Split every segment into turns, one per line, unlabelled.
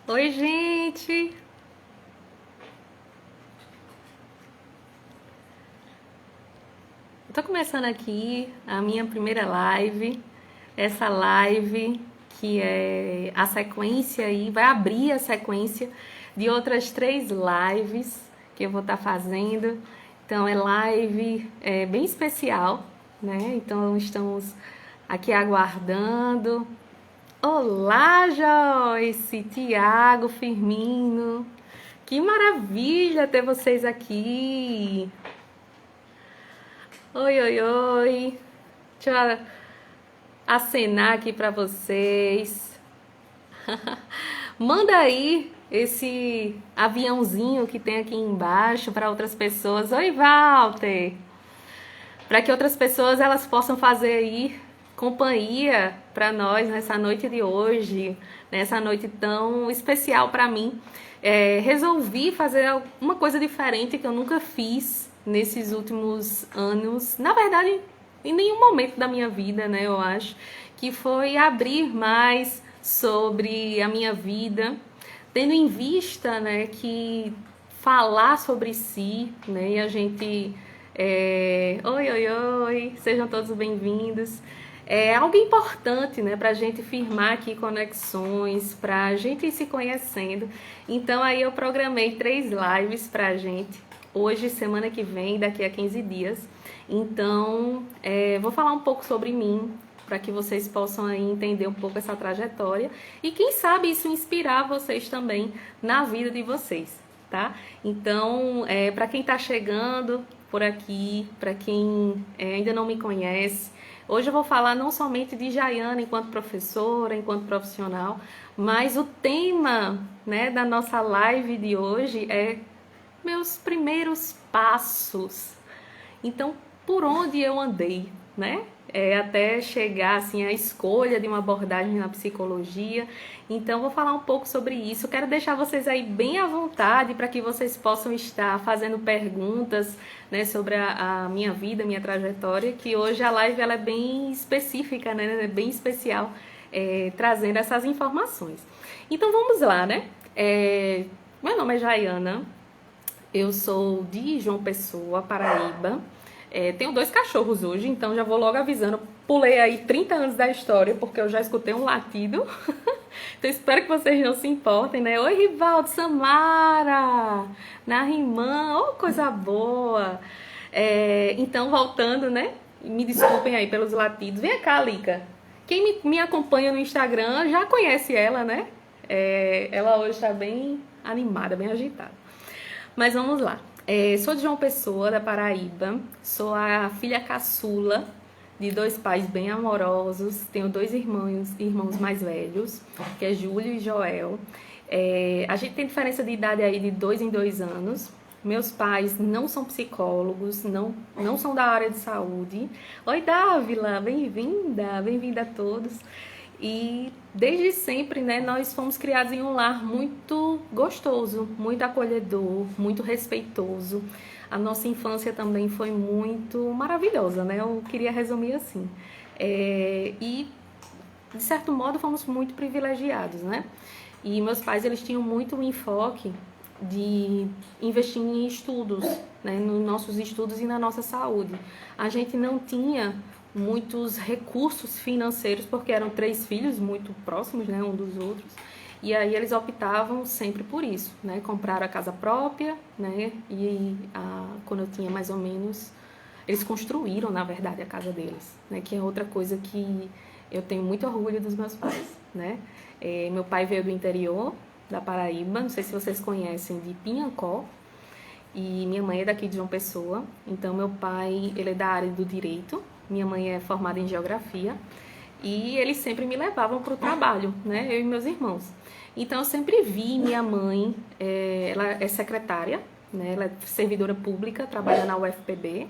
Oi, gente! Eu tô começando aqui a minha primeira live. Essa live que é a sequência aí, vai abrir a sequência de outras 3 lives que eu vou estar fazendo. Então é live bem especial, né? Então estamos aqui aguardando. Olá, Joyce, Tiago, Firmino. Que maravilha ter vocês aqui. Oi, oi, oi. Deixa eu acenar aqui para vocês. Manda aí esse aviãozinho que tem aqui embaixo para outras pessoas. Oi, Walter. Para que outras pessoas elas possam fazer aí companhia para nós nessa noite de hoje, nessa noite tão especial para mim. Resolvi fazer uma coisa diferente que eu nunca fiz nesses últimos anos. Na verdade, em nenhum momento da minha vida, né, eu acho, que foi abrir mais sobre a minha vida, tendo em vista, né, que falar sobre si, né, e a gente oi, oi, oi, sejam todos bem-vindos. É algo importante, né, para a gente firmar aqui conexões, para a gente ir se conhecendo. Então, aí eu programei 3 lives para a gente, hoje, semana que vem, daqui a 15 dias. Então, vou falar um pouco sobre mim, para que vocês possam aí entender um pouco essa trajetória e, quem sabe, isso inspirar vocês também na vida de vocês, tá? Então, para quem está chegando por aqui, para quem ainda não me conhece, hoje eu vou falar não somente de Jaiana enquanto professora, enquanto profissional, mas o tema, né, da nossa live de hoje é meus primeiros passos. Então, por onde eu andei, né? Até chegar assim à escolha de uma abordagem na psicologia. Então, vou falar um pouco sobre isso. Quero deixar vocês aí bem à vontade para que vocês possam estar fazendo perguntas, né, sobre a minha vida, minha trajetória, que hoje a live ela é bem específica, né? É bem especial, trazendo essas informações. Então, vamos lá, né? Meu nome é Jaiana, eu sou de João Pessoa, Paraíba. Tenho 2 cachorros hoje, então já vou logo avisando. Pulei aí 30 anos da história, porque eu já escutei um latido. Então espero que vocês não se importem, né? Oi, Rivaldo, Samara, Narimã, oh, coisa boa. Então, voltando, né? Me desculpem aí pelos latidos. Vem cá, Lica. Quem me acompanha no Instagram já conhece ela, né? Ela hoje está bem animada, bem agitada. Mas vamos lá. Sou de João Pessoa, da Paraíba. Sou a filha caçula de 2 pais bem amorosos. Tenho 2 irmãos mais velhos, que é Júlio e Joel. A gente tem diferença de idade aí de 2 em 2 anos. Meus pais não são psicólogos, não são da área de saúde. Oi, Dávila, bem-vinda, bem-vinda a todos. E desde sempre, né, nós fomos criados em um lar muito gostoso, muito acolhedor, muito respeitoso. A nossa infância também foi muito maravilhosa, né? Eu queria resumir assim. E, de certo modo, fomos muito privilegiados, né? E meus pais, eles tinham muito o enfoque de investir em estudos, né, nos nossos estudos e na nossa saúde. A gente não tinha muitos recursos financeiros, porque eram 3 filhos muito próximos, né, um dos outros, e aí eles optavam sempre por isso, né, compraram a casa própria, né, e quando eu tinha mais ou menos, eles construíram, na verdade, a casa deles, né, que é outra coisa que eu tenho muito orgulho dos meus pais, né. Meu pai veio do interior da Paraíba, não sei se vocês conhecem, de Pinhancó, e minha mãe é daqui de João Pessoa. Então meu pai, ele é da área do direito, minha mãe é formada em geografia, e eles sempre me levavam para o trabalho, né, eu e meus irmãos. Então eu sempre vi minha mãe, ela é secretária, né, ela é servidora pública, trabalha na UFPB,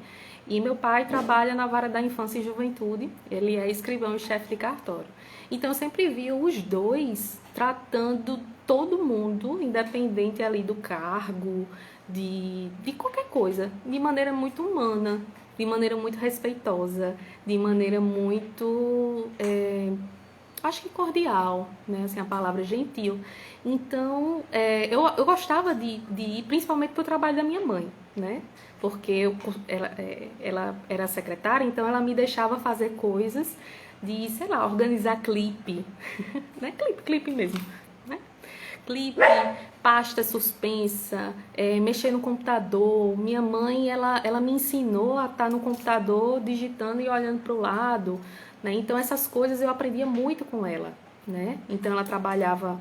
e meu pai trabalha na vara da infância e juventude, ele é escrivão e chefe de cartório. Então eu sempre vi os dois tratando todo mundo, independente ali do cargo, de qualquer coisa, de maneira muito humana, de maneira muito respeitosa, de maneira muito acho que cordial, né? Assim, a palavra gentil. Então, eu gostava de ir principalmente para o trabalho da minha mãe, né? Porque ela era secretária, então ela me deixava fazer coisas de, sei lá, organizar clipe, né? Clipe mesmo, né? Clipe, pasta suspensa, mexer no computador. Minha mãe, ela me ensinou a estar no computador digitando e olhando para o lado, né? Então essas coisas eu aprendia muito com ela, né? Então ela trabalhava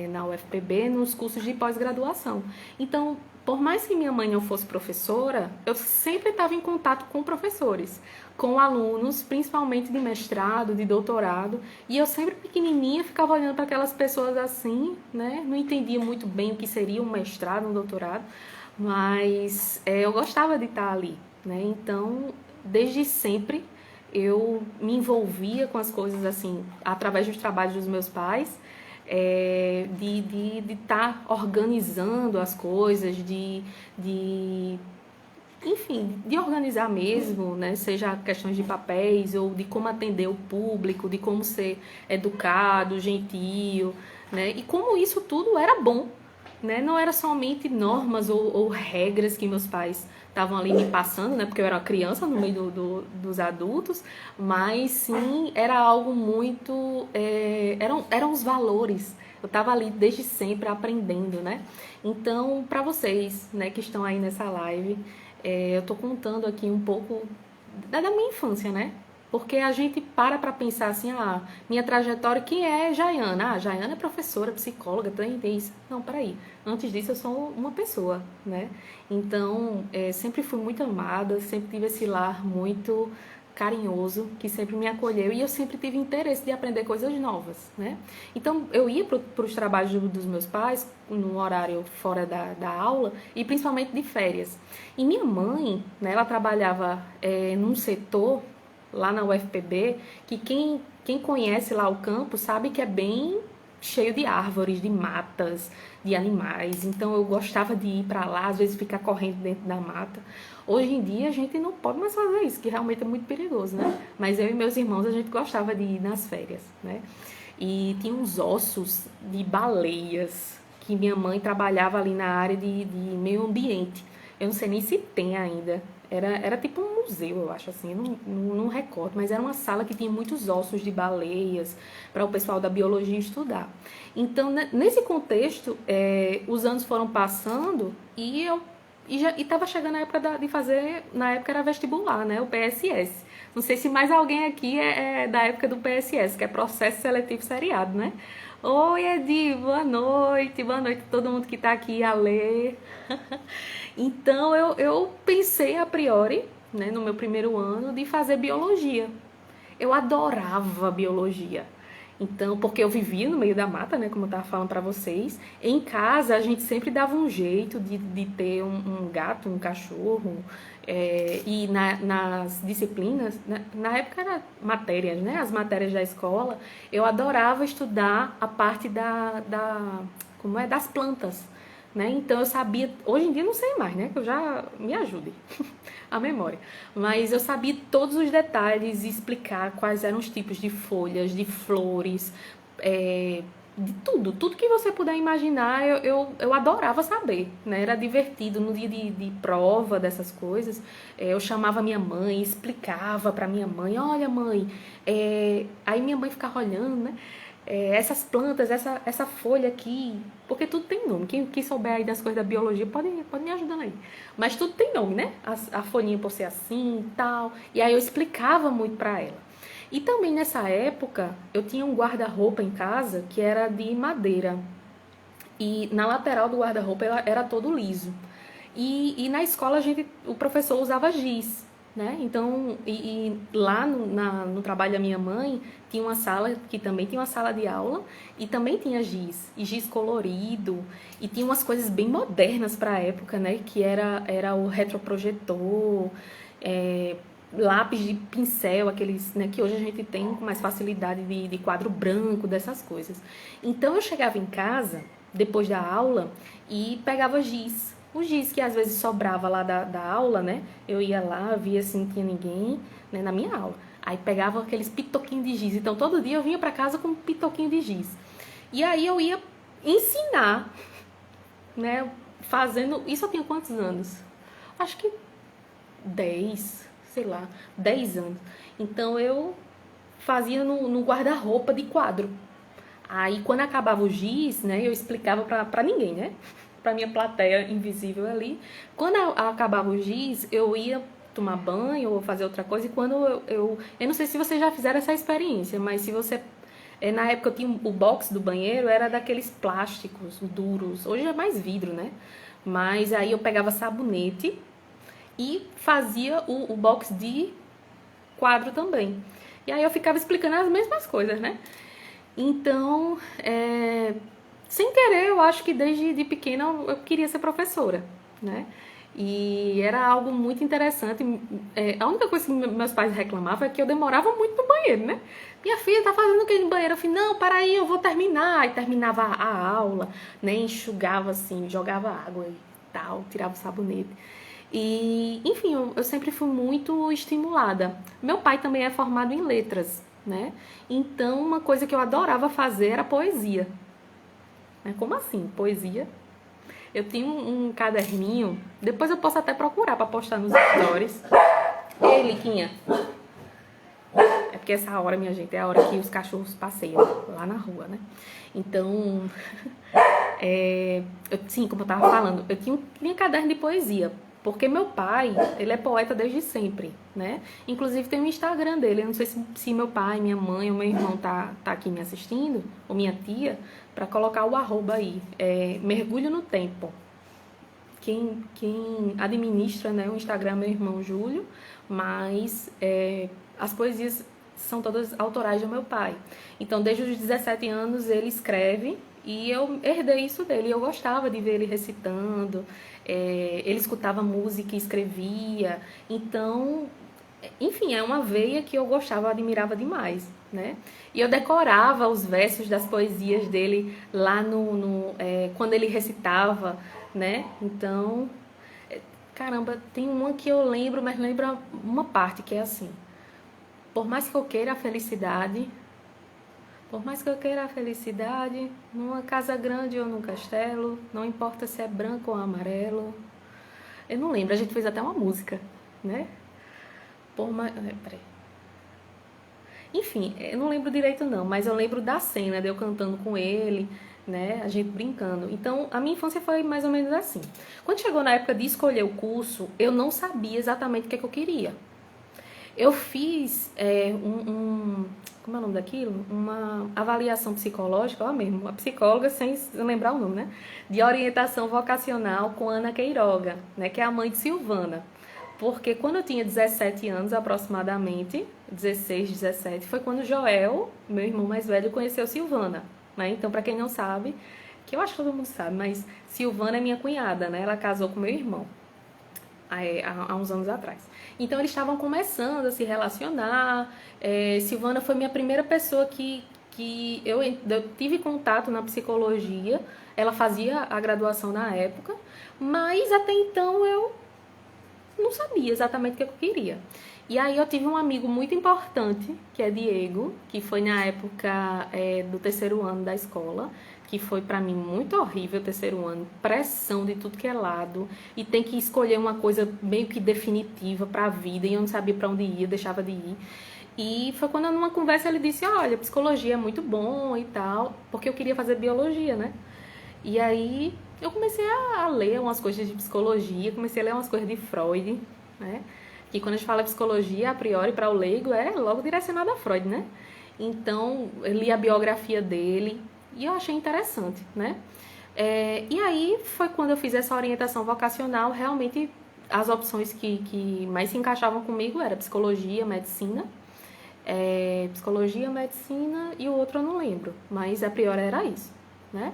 na UFPB nos cursos de pós-graduação. Então, por mais que minha mãe não fosse professora, eu sempre estava em contato com professores, com alunos, principalmente de mestrado, de doutorado, e eu sempre pequenininha ficava olhando para aquelas pessoas assim, né? Não entendia muito bem o que seria um mestrado, um doutorado, mas eu gostava de estar ali, né? Então, desde sempre eu me envolvia com as coisas assim, através dos trabalhos dos meus pais, de estar organizando as coisas, enfim, de organizar mesmo, né? Seja questões de papéis ou de como atender o público, de como ser educado, gentil, né? E como isso tudo era bom, né? Não era somente normas ou regras que meus pais estavam ali me passando, né? Porque eu era uma criança no meio dos adultos, mas sim era algo muito... eram os valores. Eu estava ali desde sempre aprendendo, né? Então, para vocês, né, que estão aí nessa live, eu tô contando aqui um pouco da minha infância, né? Porque a gente para pensar assim, minha trajetória, quem é Jaiana? Jaiana é professora, psicóloga, tem isso. Não, peraí. Antes disso, eu sou uma pessoa, né? Então, sempre fui muito amada, sempre tive esse lar muito carinhoso, que sempre me acolheu, e eu sempre tive interesse de aprender coisas novas, né? Então, eu ia para os trabalhos dos meus pais, no horário fora da aula, e principalmente de férias. E minha mãe, né, ela trabalhava num setor lá na UFPB, que quem conhece lá o campo sabe que é bem cheio de árvores, de matas, de animais. Então eu gostava de ir para lá, às vezes ficar correndo dentro da mata. Hoje em dia a gente não pode mais fazer isso, que realmente é muito perigoso, né? Mas eu e meus irmãos a gente gostava de ir nas férias, né? E tinha uns ossos de baleias que minha mãe trabalhava ali na área de meio ambiente. Eu não sei nem se tem ainda. Era tipo um museu, eu acho assim, não recordo, mas era uma sala que tinha muitos ossos de baleias para o pessoal da biologia estudar. Então, nesse contexto, os anos foram passando e eu estava chegando a época de fazer, na época era vestibular, né, o PSS. Não sei se mais alguém aqui é da época do PSS, que é Processo Seletivo Seriado, né? Oi, Edi, boa noite a todo mundo que está aqui a ler. Então, eu pensei a priori, né, no meu primeiro ano, de fazer biologia. Eu adorava biologia. Então, porque eu vivia no meio da mata, né, como eu estava falando para vocês. Em casa, a gente sempre dava um jeito de ter um gato, um cachorro. E nas disciplinas, na época era matérias, né, as matérias da escola, eu adorava estudar a parte das plantas. Né? Então eu sabia, hoje em dia não sei mais, né? Que eu já me ajude a memória. Mas eu sabia todos os detalhes e explicar quais eram os tipos de folhas, de flores, de tudo que você puder imaginar, eu adorava saber, né? Era divertido no dia de prova dessas coisas. Eu chamava minha mãe, explicava para minha mãe, olha mãe, aí minha mãe ficava olhando, né? Essas plantas, essa folha aqui, porque tudo tem nome. Quem souber aí das coisas da biologia pode me ajudar aí. Mas tudo tem nome, né? A folhinha por ser assim e tal. E aí eu explicava muito pra ela. E também nessa época eu tinha um guarda-roupa em casa que era de madeira. E na lateral do guarda-roupa era todo liso. E na escola o professor usava giz, né? Então, lá no trabalho da minha mãe, tinha uma sala que também tinha uma sala de aula e também tinha giz, e giz colorido, e tinha umas coisas bem modernas para a época, né? Que era o retroprojetor, lápis de pincel, aqueles, né, que hoje a gente tem com mais facilidade de quadro branco, dessas coisas. Então, eu chegava em casa, depois da aula, e pegava giz. O giz que às vezes sobrava lá da aula, né? Eu ia lá, via se não tinha ninguém, né, na minha aula. Aí pegava aqueles pitoquinhos de giz. Então todo dia eu vinha pra casa com um pitoquinho de giz. E aí eu ia ensinar, né? Fazendo... Isso eu tinha quantos anos? Acho que 10, sei lá, 10 anos. Então eu fazia no guarda-roupa de quadro. Aí quando acabava o giz, né? Eu explicava pra ninguém, né? Pra minha plateia invisível ali. Quando acabava o giz, eu ia tomar banho ou fazer outra coisa. E quando eu não sei se vocês já fizeram essa experiência, mas se você... Na época eu tinha o box do banheiro, era daqueles plásticos duros. Hoje é mais vidro, né? Mas aí eu pegava sabonete e fazia o box de quadro também. E aí eu ficava explicando as mesmas coisas, né? Então, sem querer, eu acho que desde de pequena eu queria ser professora, né? E era algo muito interessante. A única coisa que meus pais reclamavam é que eu demorava muito no banheiro, né? Minha filha tá fazendo o que no banheiro? Eu falei, não, para aí, eu vou terminar. E terminava a aula, né? Enxugava assim, jogava água e tal, tirava o sabonete. E, enfim, eu sempre fui muito estimulada. Meu pai também é formado em letras, né? Então, uma coisa que eu adorava fazer era poesia. Como assim, poesia? Eu tinha um caderninho, depois eu posso até procurar para postar nos stories. Ei, Liquinha. É porque essa hora, minha gente, é a hora que os cachorros passeiam lá na rua, né? Então, sim, como eu tava falando, eu tinha caderno de poesia. Porque meu pai, ele é poeta desde sempre, né? Inclusive tem um Instagram dele. Eu não sei se meu pai, minha mãe ou meu irmão tá aqui me assistindo, ou minha tia, para colocar o arroba aí. Mergulho no Tempo. Quem administra, né, o Instagram é meu irmão Júlio, mas as poesias são todas autorais do meu pai. Então, desde os 17 anos, ele escreve e eu herdei isso dele. Eu gostava de ver ele recitando, ele escutava música e escrevia. Então, enfim, é uma veia que eu gostava, eu admirava demais, né? E eu decorava os versos das poesias dele lá quando ele recitava, né? Então, caramba, tem uma que eu lembro, mas lembro uma parte que é assim: por mais que eu queira a felicidade, por mais que eu queira a felicidade, numa casa grande ou num castelo, não importa se é branco ou amarelo. Eu não lembro, a gente fez até uma música, né? Peraí. Enfim, eu não lembro direito não, mas eu lembro da cena de eu cantando com ele, né? A gente brincando. Então, a minha infância foi mais ou menos assim. Quando chegou na época de escolher o curso, eu não sabia exatamente o que eu queria. Eu fiz como é o nome daquilo? Uma avaliação psicológica, ó mesmo, uma psicóloga, sem lembrar o nome, né? De orientação vocacional com Ana Queiroga, né? Que é a mãe de Silvana. Porque quando eu tinha 17 anos aproximadamente, 16, 17, foi quando Joel, meu irmão mais velho, conheceu Silvana, né? Então, para quem não sabe, que eu acho que todo mundo sabe, mas Silvana é minha cunhada, né? Ela casou com meu irmão há uns anos atrás. Então, eles estavam começando a se relacionar. Silvana foi minha primeira pessoa que eu tive contato na psicologia. Ela fazia a graduação na época, mas até então eu não sabia exatamente o que eu queria. E aí eu tive um amigo muito importante, que é Diego, que foi na época do terceiro ano da escola, que foi pra mim muito horrível o terceiro ano, pressão de tudo que é lado, e tem que escolher uma coisa meio que definitiva pra vida, e eu não sabia pra onde ia, deixava de ir. E foi quando numa conversa ele disse, olha, psicologia é muito bom e tal, porque eu queria fazer biologia, né? E aí eu comecei a ler umas coisas de psicologia, comecei a ler umas coisas de Freud, né? Que quando a gente fala psicologia, a priori, para o leigo, é logo direcionado a Freud, né? Então, eu li a biografia dele e eu achei interessante, né? E aí foi quando eu fiz essa orientação vocacional, realmente as opções que mais se encaixavam comigo era psicologia, medicina, psicologia, medicina e o outro eu não lembro, mas a priori era isso, né?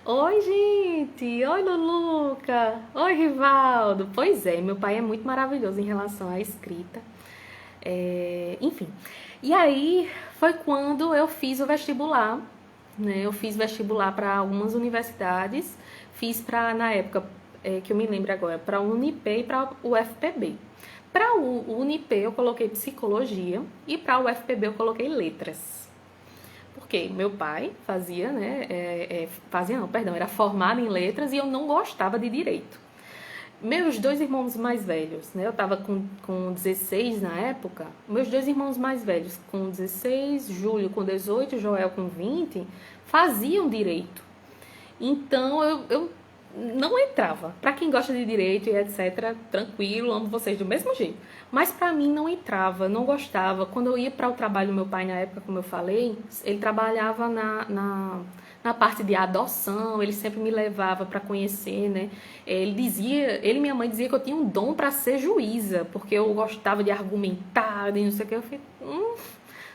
Oi, gente! Oi, Luluca! Oi, Rivaldo! Pois é, meu pai é muito maravilhoso em relação à escrita. Enfim. E aí foi quando eu fiz o vestibular, né? Eu fiz vestibular para algumas universidades. Fiz para, na época, que eu me lembro agora, para a Unip e para o UFPB. Para o UniP eu coloquei psicologia e para o UFPB eu coloquei letras. Porque meu pai fazia, né? Fazia não, perdão, era formado em letras e eu não gostava de direito. Meus dois irmãos mais velhos, né? Eu tava com 16 na época. Meus dois irmãos mais velhos, com 16, Júlio com 18, Joel com 20, faziam direito. Então eu não entrava. Para quem gosta de direito e etc, tranquilo, amo vocês do mesmo jeito. Mas para mim não entrava, não gostava. Quando eu ia para o trabalho do meu pai na época, como eu falei, ele trabalhava na parte de adoção, ele sempre me levava para conhecer, né? Ele e minha mãe diziam que eu tinha um dom para ser juíza, porque eu gostava de argumentar, e não sei o que. Eu falei,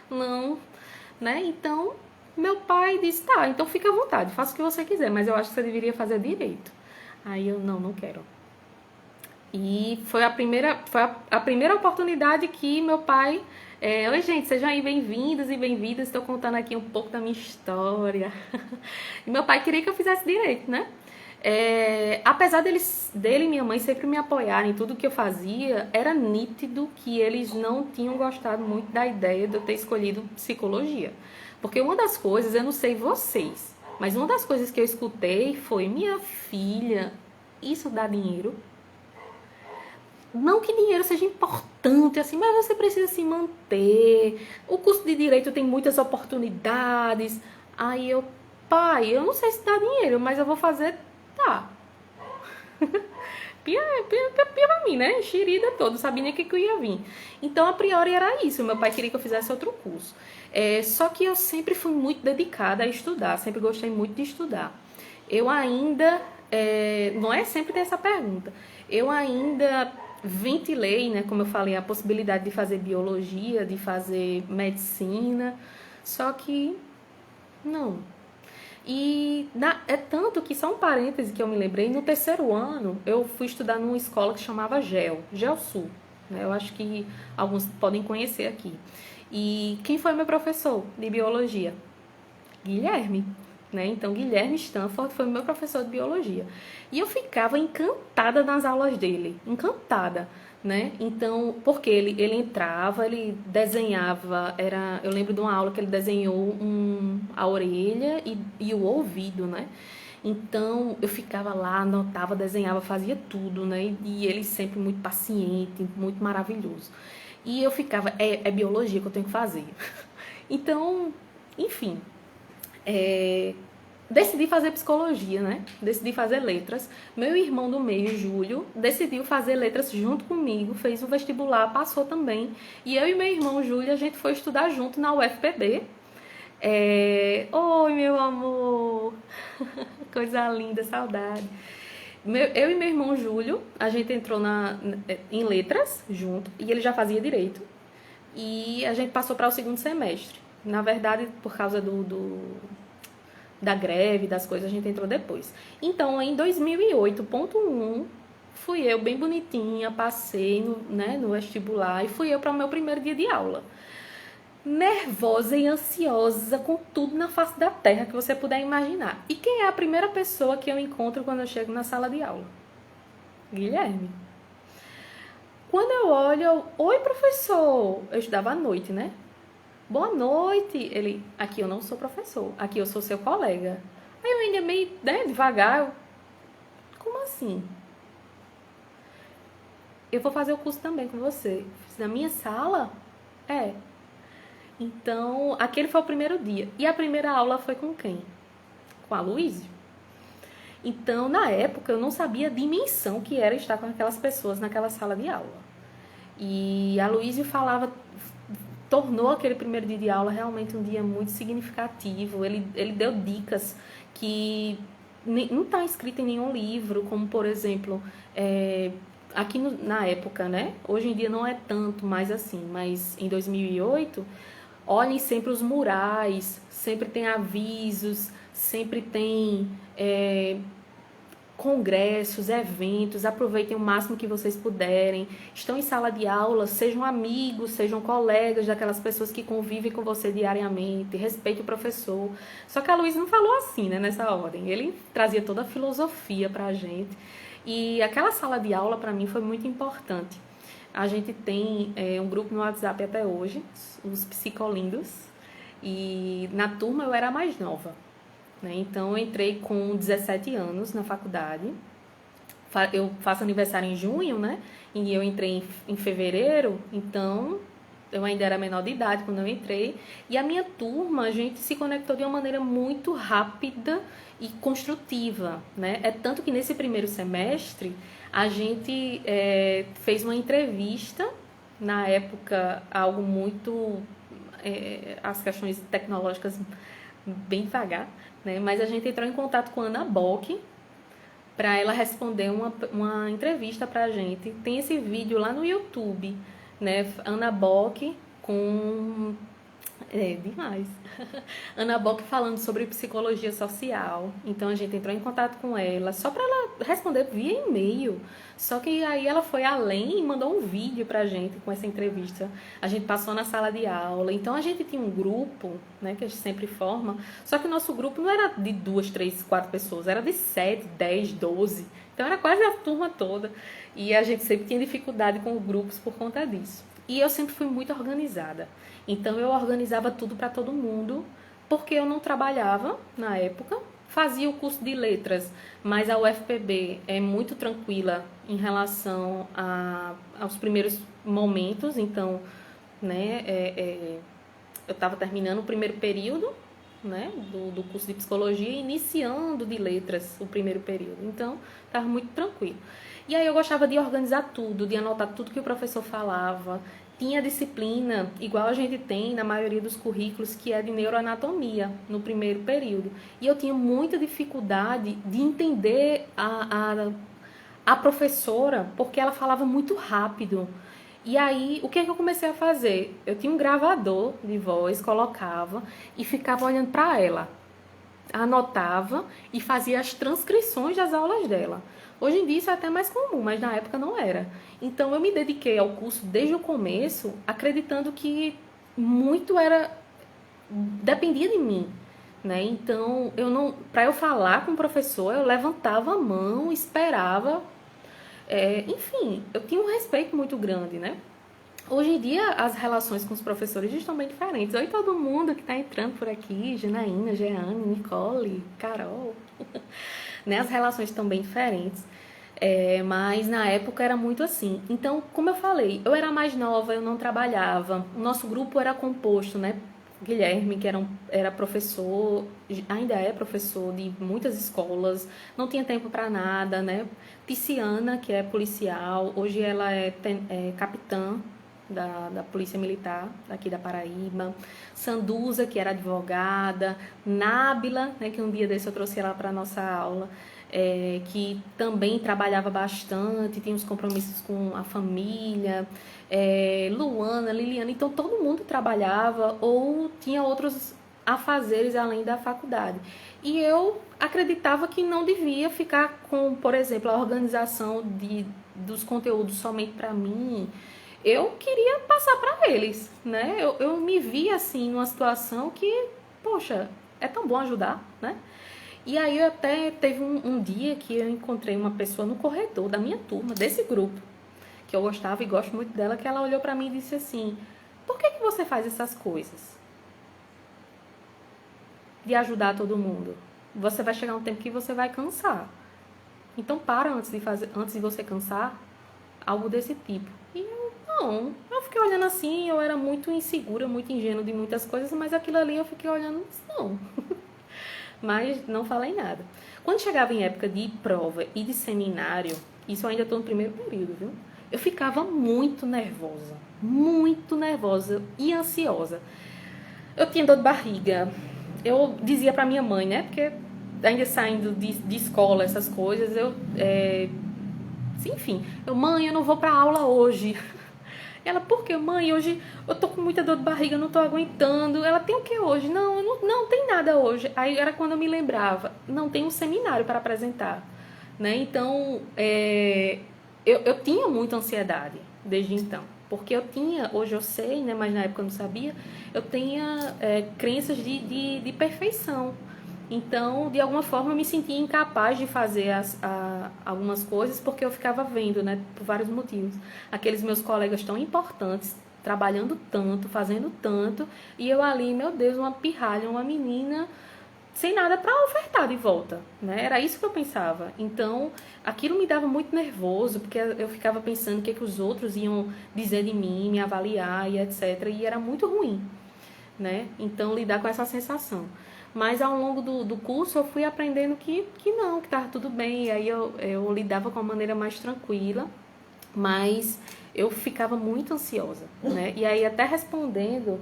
não, né? Então, meu pai disse, tá, então fica à vontade, faça o que você quiser, mas eu acho que você deveria fazer direito. Aí eu, não quero. E foi a primeira oportunidade que meu pai... Oi, gente, sejam aí bem-vindos e bem-vindas. Estou contando aqui um pouco da minha história. E meu pai queria que eu fizesse direito, né? Apesar dele e minha mãe sempre me apoiarem em tudo que eu fazia, era nítido que eles não tinham gostado muito da ideia de eu ter escolhido psicologia. Porque uma das coisas, eu não sei vocês, mas uma das coisas que eu escutei foi: minha filha, isso dá dinheiro? Não que dinheiro seja importante, assim, mas você precisa se manter. O curso de direito tem muitas oportunidades. Aí eu, pai, eu não sei se dá dinheiro, mas eu vou fazer, tá. Pia pra mim, né? Enxerida todo, sabia nem o que eu ia vir. Então, a priori era isso. Meu pai queria que eu fizesse outro curso. Só que eu sempre fui muito dedicada a estudar, sempre gostei muito de estudar. Eu ainda, não é sempre ter essa pergunta, eu ainda ventilei, né, como eu falei, a possibilidade de fazer biologia, de fazer medicina, só que não. E é tanto que, só um parêntese que eu me lembrei, no terceiro ano eu fui estudar numa escola que chamava GEL-Sul, né? Eu acho que alguns podem conhecer aqui. E quem foi meu professor de biologia? Guilherme, né? Então, Guilherme Stanford foi meu professor de biologia. E eu ficava encantada nas aulas dele, encantada, né? Então, porque ele entrava, ele desenhava, eu lembro de uma aula que ele desenhou a orelha e o ouvido, né? Então, eu ficava lá, anotava, desenhava, fazia tudo, né? E ele sempre muito paciente, muito maravilhoso. E eu ficava, é biologia que eu tenho que fazer. Então, enfim, decidi fazer psicologia, né? Decidi fazer letras. Meu irmão do meio, Júlio, decidiu fazer letras junto comigo, fez o vestibular, passou também. E eu e meu irmão, Júlio, a gente foi estudar junto na UFPB. Oi, meu amor! Coisa linda, saudade. Eu e meu irmão Júlio, a gente entrou em letras junto, e ele já fazia direito. E a gente passou para o segundo semestre. Na verdade, por causa da greve, das coisas, a gente entrou depois. Então, em 2008.1, fui eu bem bonitinha, passei no vestibular e fui eu para o meu primeiro dia de aula. Nervosa e ansiosa com tudo na face da terra que você puder imaginar. E quem é a primeira pessoa que eu encontro quando eu chego na sala de aula? Guilherme. Quando eu olho, oi, professor. Eu estudava à noite, né? Boa noite. Ele, aqui eu não sou professor, aqui eu sou seu colega. Aí eu ainda meio, né, devagar. Como assim? Eu vou fazer o curso também com você. Na minha sala? Então, aquele foi o primeiro dia. E a primeira aula foi com quem? Com a Luísio. Então, na época, eu não sabia a dimensão que era estar com aquelas pessoas naquela sala de aula. E a Luísio tornou aquele primeiro dia de aula realmente um dia muito significativo. Ele deu dicas que não está escrito em nenhum livro, como, por exemplo, aqui na época, né? Hoje em dia não é tanto mais assim, mas em 2008... olhem sempre os murais, sempre tem avisos, sempre tem congressos, eventos, aproveitem o máximo que vocês puderem. Estão em sala de aula, sejam amigos, sejam colegas daquelas pessoas que convivem com você diariamente, respeite o professor. Só que a Luísa não falou assim, né, nessa ordem. Ele trazia toda a filosofia pra gente. E aquela sala de aula, pra mim, foi muito importante. A gente tem um grupo no WhatsApp até hoje, os Psicolindos, e na turma eu era a mais nova, né? Então eu entrei com 17 anos na faculdade. Eu faço aniversário em junho, né? E eu entrei em fevereiro, então eu ainda era menor de idade quando eu entrei. E a minha turma, a gente se conectou de uma maneira muito rápida e construtiva, né? É tanto que nesse primeiro semestre a gente fez uma entrevista, na época algo muito... as questões tecnológicas bem devagar, né? Mas a gente entrou em contato com a Ana Bock para ela responder uma entrevista pra gente. Tem esse vídeo lá no YouTube, né? Ana Bock com... demais. Ana Bock falando sobre psicologia social. Então a gente entrou em contato com ela só para ela responder via e-mail. Só que aí ela foi além e mandou um vídeo pra gente com essa entrevista. A gente passou na sala de aula. Então a gente tinha um grupo, né, que a gente sempre forma. Só que o nosso grupo não era de 2, 3, 4 pessoas, era de 7, 10, 12. Então era quase a turma toda. E a gente sempre tinha dificuldade com grupos por conta disso. E eu sempre fui muito organizada. Então eu organizava tudo para todo mundo, porque eu não trabalhava na época, fazia o curso de letras, mas a UFPB é muito tranquila em relação aos primeiros momentos. Então, né, eu estava terminando o primeiro período, né, do curso de psicologia e iniciando de letras o primeiro período. Então, estava muito tranquilo. E aí eu gostava de organizar tudo, de anotar tudo que o professor falava. Tinha disciplina, igual a gente tem na maioria dos currículos, que é de neuroanatomia, no primeiro período. E eu tinha muita dificuldade de entender a professora, porque ela falava muito rápido. E aí, o que é que eu comecei a fazer? Eu tinha um gravador de voz, colocava e ficava olhando para ela. Anotava e fazia as transcrições das aulas dela. Hoje em dia isso é até mais comum, mas na época não era. Então eu me dediquei ao curso desde o começo, acreditando que muito dependia de mim, né? Então para eu falar com o professor, eu levantava a mão, esperava, enfim, eu tinha um respeito muito grande, né? Hoje em dia, as relações com os professores estão bem diferentes. Oi, todo mundo que está entrando por aqui, Janaína, Jeane, Nicole, Carol. Né? As relações estão bem diferentes, mas na época era muito assim. Então, como eu falei, eu era mais nova, eu não trabalhava. O nosso grupo era composto, né? Guilherme, que era professor, ainda é professor de muitas escolas, não tinha tempo para nada, né? Pisciana, que é policial, hoje ela é capitã da Polícia Militar daqui da Paraíba, Sanduza, que era advogada, Nábila, né, que um dia desse eu trouxe ela para a nossa aula, que também trabalhava bastante, tinha uns compromissos com a família, Luana, Liliana, então todo mundo trabalhava ou tinha outros afazeres além da faculdade. E eu acreditava que não devia ficar com, por exemplo, a organização dos conteúdos somente para mim. Eu queria passar para eles, né? Eu me vi assim numa situação que, poxa, é tão bom ajudar, né? E aí eu até teve um dia que eu encontrei uma pessoa no corredor da minha turma, desse grupo, que eu gostava e gosto muito dela, que ela olhou para mim e disse assim: por que você faz essas coisas? De ajudar todo mundo. Você vai chegar um tempo que você vai cansar. Então para antes de você cansar, algo desse tipo. E eu fiquei olhando assim, eu era muito insegura, muito ingênua de muitas coisas, mas aquilo ali eu fiquei olhando, não. Mas não falei nada. Quando chegava em época de prova e de seminário, isso eu ainda estou no primeiro período, viu? Eu ficava muito nervosa e ansiosa. Eu tinha dor de barriga. Eu dizia pra minha mãe, né? Porque ainda saindo de escola, essas coisas, enfim, mãe, eu não vou pra aula hoje. Ela, por que, mãe? Hoje eu tô com muita dor de barriga, eu não tô aguentando. Ela, tem o que hoje? Não tem nada hoje. Aí era quando eu me lembrava, não, tem um seminário para apresentar, né? Então, eu tinha muita ansiedade desde então. Porque eu tinha, hoje eu sei, né? Mas na época eu não sabia, eu tinha crenças de perfeição. Então, de alguma forma, eu me sentia incapaz de fazer algumas coisas porque eu ficava vendo, né, por vários motivos. Aqueles meus colegas tão importantes, trabalhando tanto, fazendo tanto, e eu ali, meu Deus, uma pirralha, uma menina sem nada para ofertar de volta, né? Era isso que eu pensava. Então, aquilo me dava muito nervoso, porque eu ficava pensando o que os outros iam dizer de mim, me avaliar e etc. E era muito ruim, né? Então, lidar com essa sensação. Mas ao longo do curso eu fui aprendendo que não, que estava tudo bem. E aí eu lidava com uma maneira mais tranquila, mas eu ficava muito ansiosa, né? E aí até respondendo,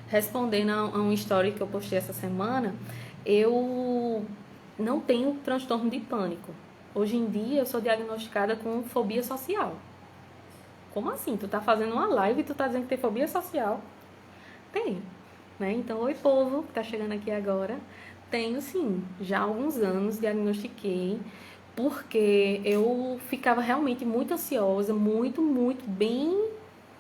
respondendo a um story que eu postei essa semana, eu não tenho transtorno de pânico. Hoje em dia eu sou diagnosticada com fobia social. Como assim? Tu tá fazendo uma live e tu tá dizendo que tem fobia social? Tenho. Né? Então, oi povo que tá chegando aqui agora. Tenho sim, já há alguns anos diagnostiquei, porque eu ficava realmente muito ansiosa, muito, bem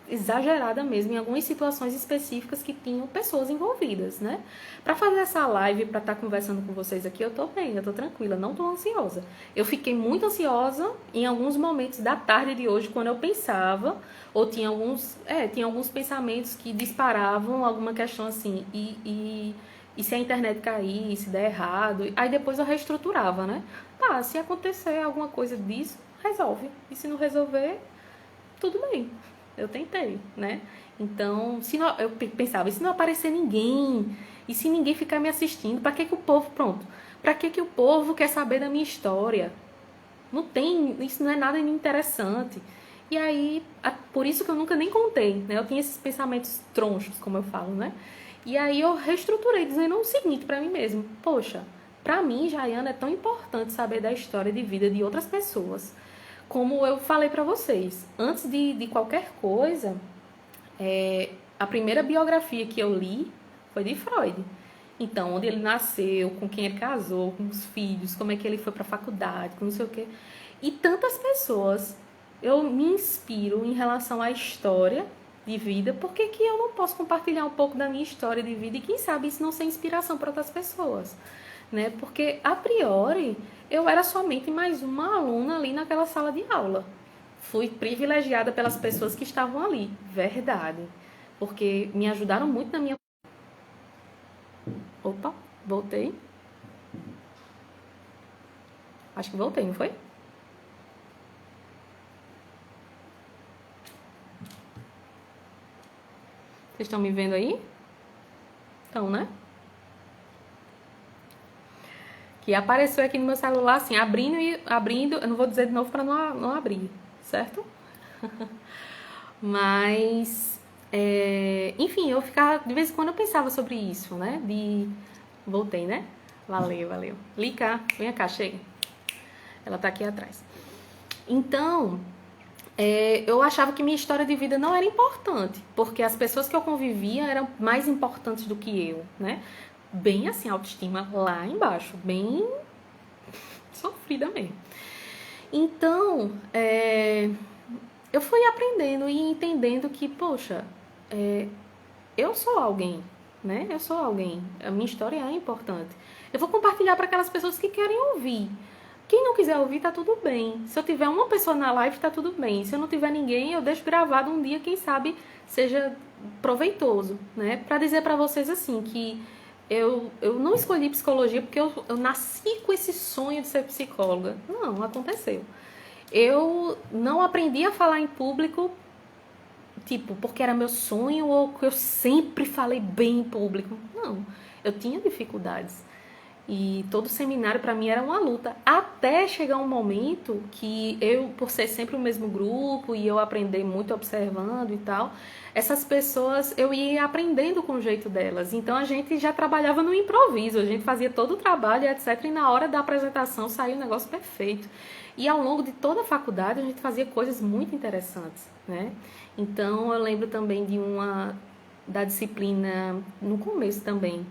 exagerada mesmo em algumas situações específicas que tinham pessoas envolvidas, né? Para fazer essa live, para estar conversando com vocês aqui, eu tô bem, eu tô tranquila, não tô ansiosa. Eu fiquei muito ansiosa em alguns momentos da tarde de hoje, quando eu pensava, ou tinha alguns pensamentos que disparavam alguma questão assim, e se a internet cair, se der errado, aí depois eu reestruturava, né? Tá, se acontecer alguma coisa disso, resolve. E se não resolver, tudo bem, eu tentei, né? Então, se não, eu pensava, e se não aparecer ninguém? E se ninguém ficar me assistindo? Pra que o povo, pronto, pra que o povo quer saber da minha história? Não tem, isso não é nada interessante. E aí, por isso que eu nunca nem contei, né? Eu tinha esses pensamentos tronchos, como eu falo, né? E aí eu reestruturei, dizendo o seguinte pra mim mesmo: poxa, pra mim, Jaiana, é tão importante saber da história de vida de outras pessoas. Como eu falei pra vocês, antes de qualquer coisa, a primeira biografia que eu li foi de Freud. Então, onde ele nasceu, com quem ele casou, com os filhos, como é que ele foi pra faculdade, com não sei o quê. E tantas pessoas eu me inspiro em relação à história de vida, por que eu não posso compartilhar um pouco da minha história de vida e quem sabe isso não ser inspiração para outras pessoas, né? Porque a priori eu era somente mais uma aluna ali naquela sala de aula. Fui privilegiada pelas pessoas que estavam ali, verdade, porque me ajudaram muito na minha... Opa, voltei. Acho que voltei, não foi? Vocês estão me vendo aí? Então, né? Que apareceu aqui no meu celular, assim, abrindo, eu não vou dizer de novo para não abrir, certo? Mas, enfim, eu ficava, de vez em quando eu pensava sobre isso, né? Voltei, né? Valeu. Lica, vem cá, chega. Ela tá aqui atrás. Então, eu achava que minha história de vida não era importante, porque as pessoas que eu convivia eram mais importantes do que eu, né? Bem assim, autoestima lá embaixo, bem sofrida mesmo. Então, eu fui aprendendo e entendendo que, poxa, eu sou alguém, né? Eu sou alguém, a minha história é importante. Eu vou compartilhar para aquelas pessoas que querem ouvir. Quem não quiser ouvir, tá tudo bem. Se eu tiver uma pessoa na live, tá tudo bem. Se eu não tiver ninguém, eu deixo gravado um dia, quem sabe seja proveitoso, né? Para dizer para vocês assim que eu não escolhi psicologia porque eu nasci com esse sonho de ser psicóloga. Não aconteceu. Eu não aprendi a falar em público, tipo, porque era meu sonho ou que eu sempre falei bem em público. Não, eu tinha dificuldades. E todo seminário para mim era uma luta, até chegar um momento que eu, por ser sempre o mesmo grupo e eu aprender muito observando e tal, essas pessoas eu ia aprendendo com o jeito delas. Então a gente já trabalhava no improviso, a gente fazia todo o trabalho, etc. E na hora da apresentação saiu um negócio perfeito. E ao longo de toda a faculdade a gente fazia coisas muito interessantes, né? Então eu lembro também da disciplina no começo também,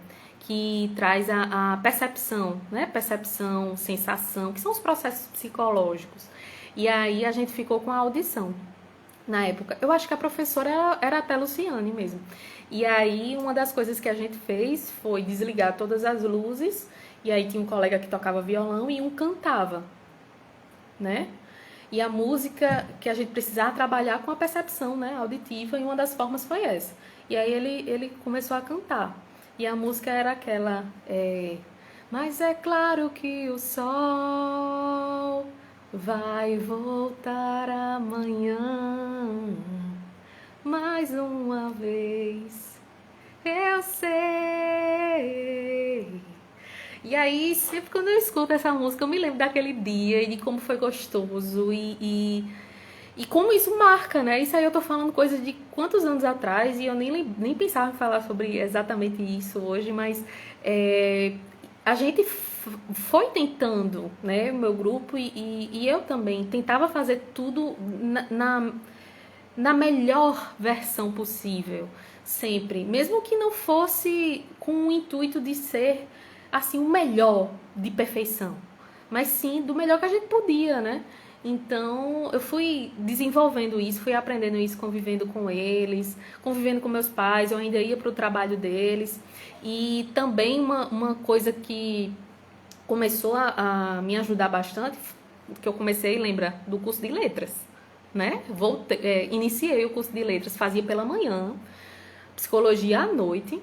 que traz a percepção, né? Percepção, sensação, que são os processos psicológicos. E aí a gente ficou com a audição. na época. Eu acho que a professora era até Luciane mesmo. E aí, uma das coisas que a gente fez foi desligar todas as luzes, e aí tinha um colega que tocava violão e um cantava, né? E a música que a gente precisava trabalhar com a percepção, né, auditiva, e uma das formas foi essa. E aí ele começou a cantar. E a música era aquela, mas é claro que o sol vai voltar amanhã, mais uma vez, eu sei. E aí, sempre quando eu escuto essa música, eu me lembro daquele dia e de como foi gostoso e como isso marca, né? Isso aí eu tô falando coisas de quantos anos atrás e eu nem pensava em falar sobre exatamente isso hoje, mas a gente foi tentando, né? O meu grupo e eu também tentava fazer tudo na melhor versão possível, sempre. Mesmo que não fosse com o intuito de ser, assim, o melhor de perfeição, mas sim do melhor que a gente podia, né? Então, eu fui desenvolvendo isso, fui aprendendo isso, convivendo com eles, convivendo com meus pais, eu ainda ia para o trabalho deles. E também uma coisa que começou a me ajudar bastante, que eu comecei, lembra, do curso de letras, né? Iniciei o curso de letras, fazia pela manhã, psicologia à noite,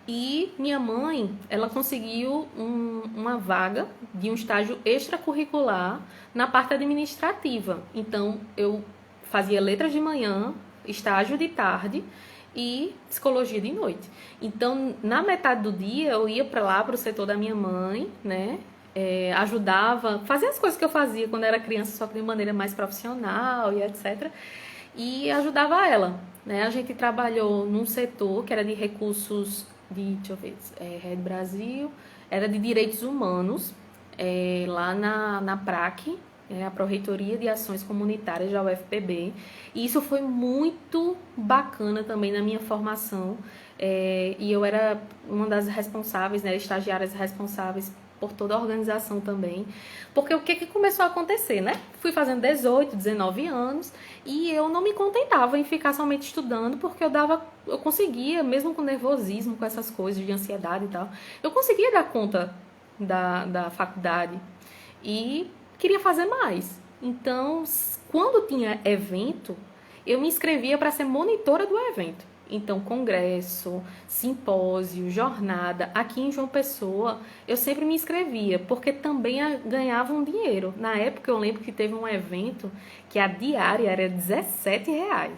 e minha mãe, ela conseguiu uma vaga de um estágio extracurricular na parte administrativa. Então, eu fazia letras de manhã, estágio de tarde e psicologia de noite. Então, na metade do dia, eu ia para lá, para o setor da minha mãe, né? Ajudava, fazia as coisas que eu fazia quando era criança, só que de maneira mais profissional e etc. E ajudava ela, né? A gente trabalhou num setor que era de recursos deixa eu ver, Rede Brasil, era de direitos humanos, lá na PRAC, a Pró-Reitoria de Ações Comunitárias da UFPB, e isso foi muito bacana também na minha formação, e eu era uma das responsáveis, né, estagiárias responsáveis por toda a organização também, porque o que começou a acontecer, né? Fui fazendo 18, 19 anos e eu não me contentava em ficar somente estudando, porque eu conseguia, mesmo com nervosismo, com essas coisas de ansiedade e tal, eu conseguia dar conta da faculdade e queria fazer mais. Então, quando tinha evento, eu me inscrevia para ser monitora do evento. Então, congresso, simpósio, jornada, aqui em João Pessoa, eu sempre me inscrevia, porque também ganhava um dinheiro. Na época, eu lembro que teve um evento que a diária era R$17.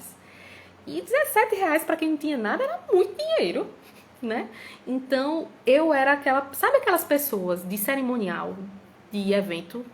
E R$17 para quem não tinha nada era muito dinheiro, né? Então, eu era sabe aquelas pessoas de cerimonial, de evento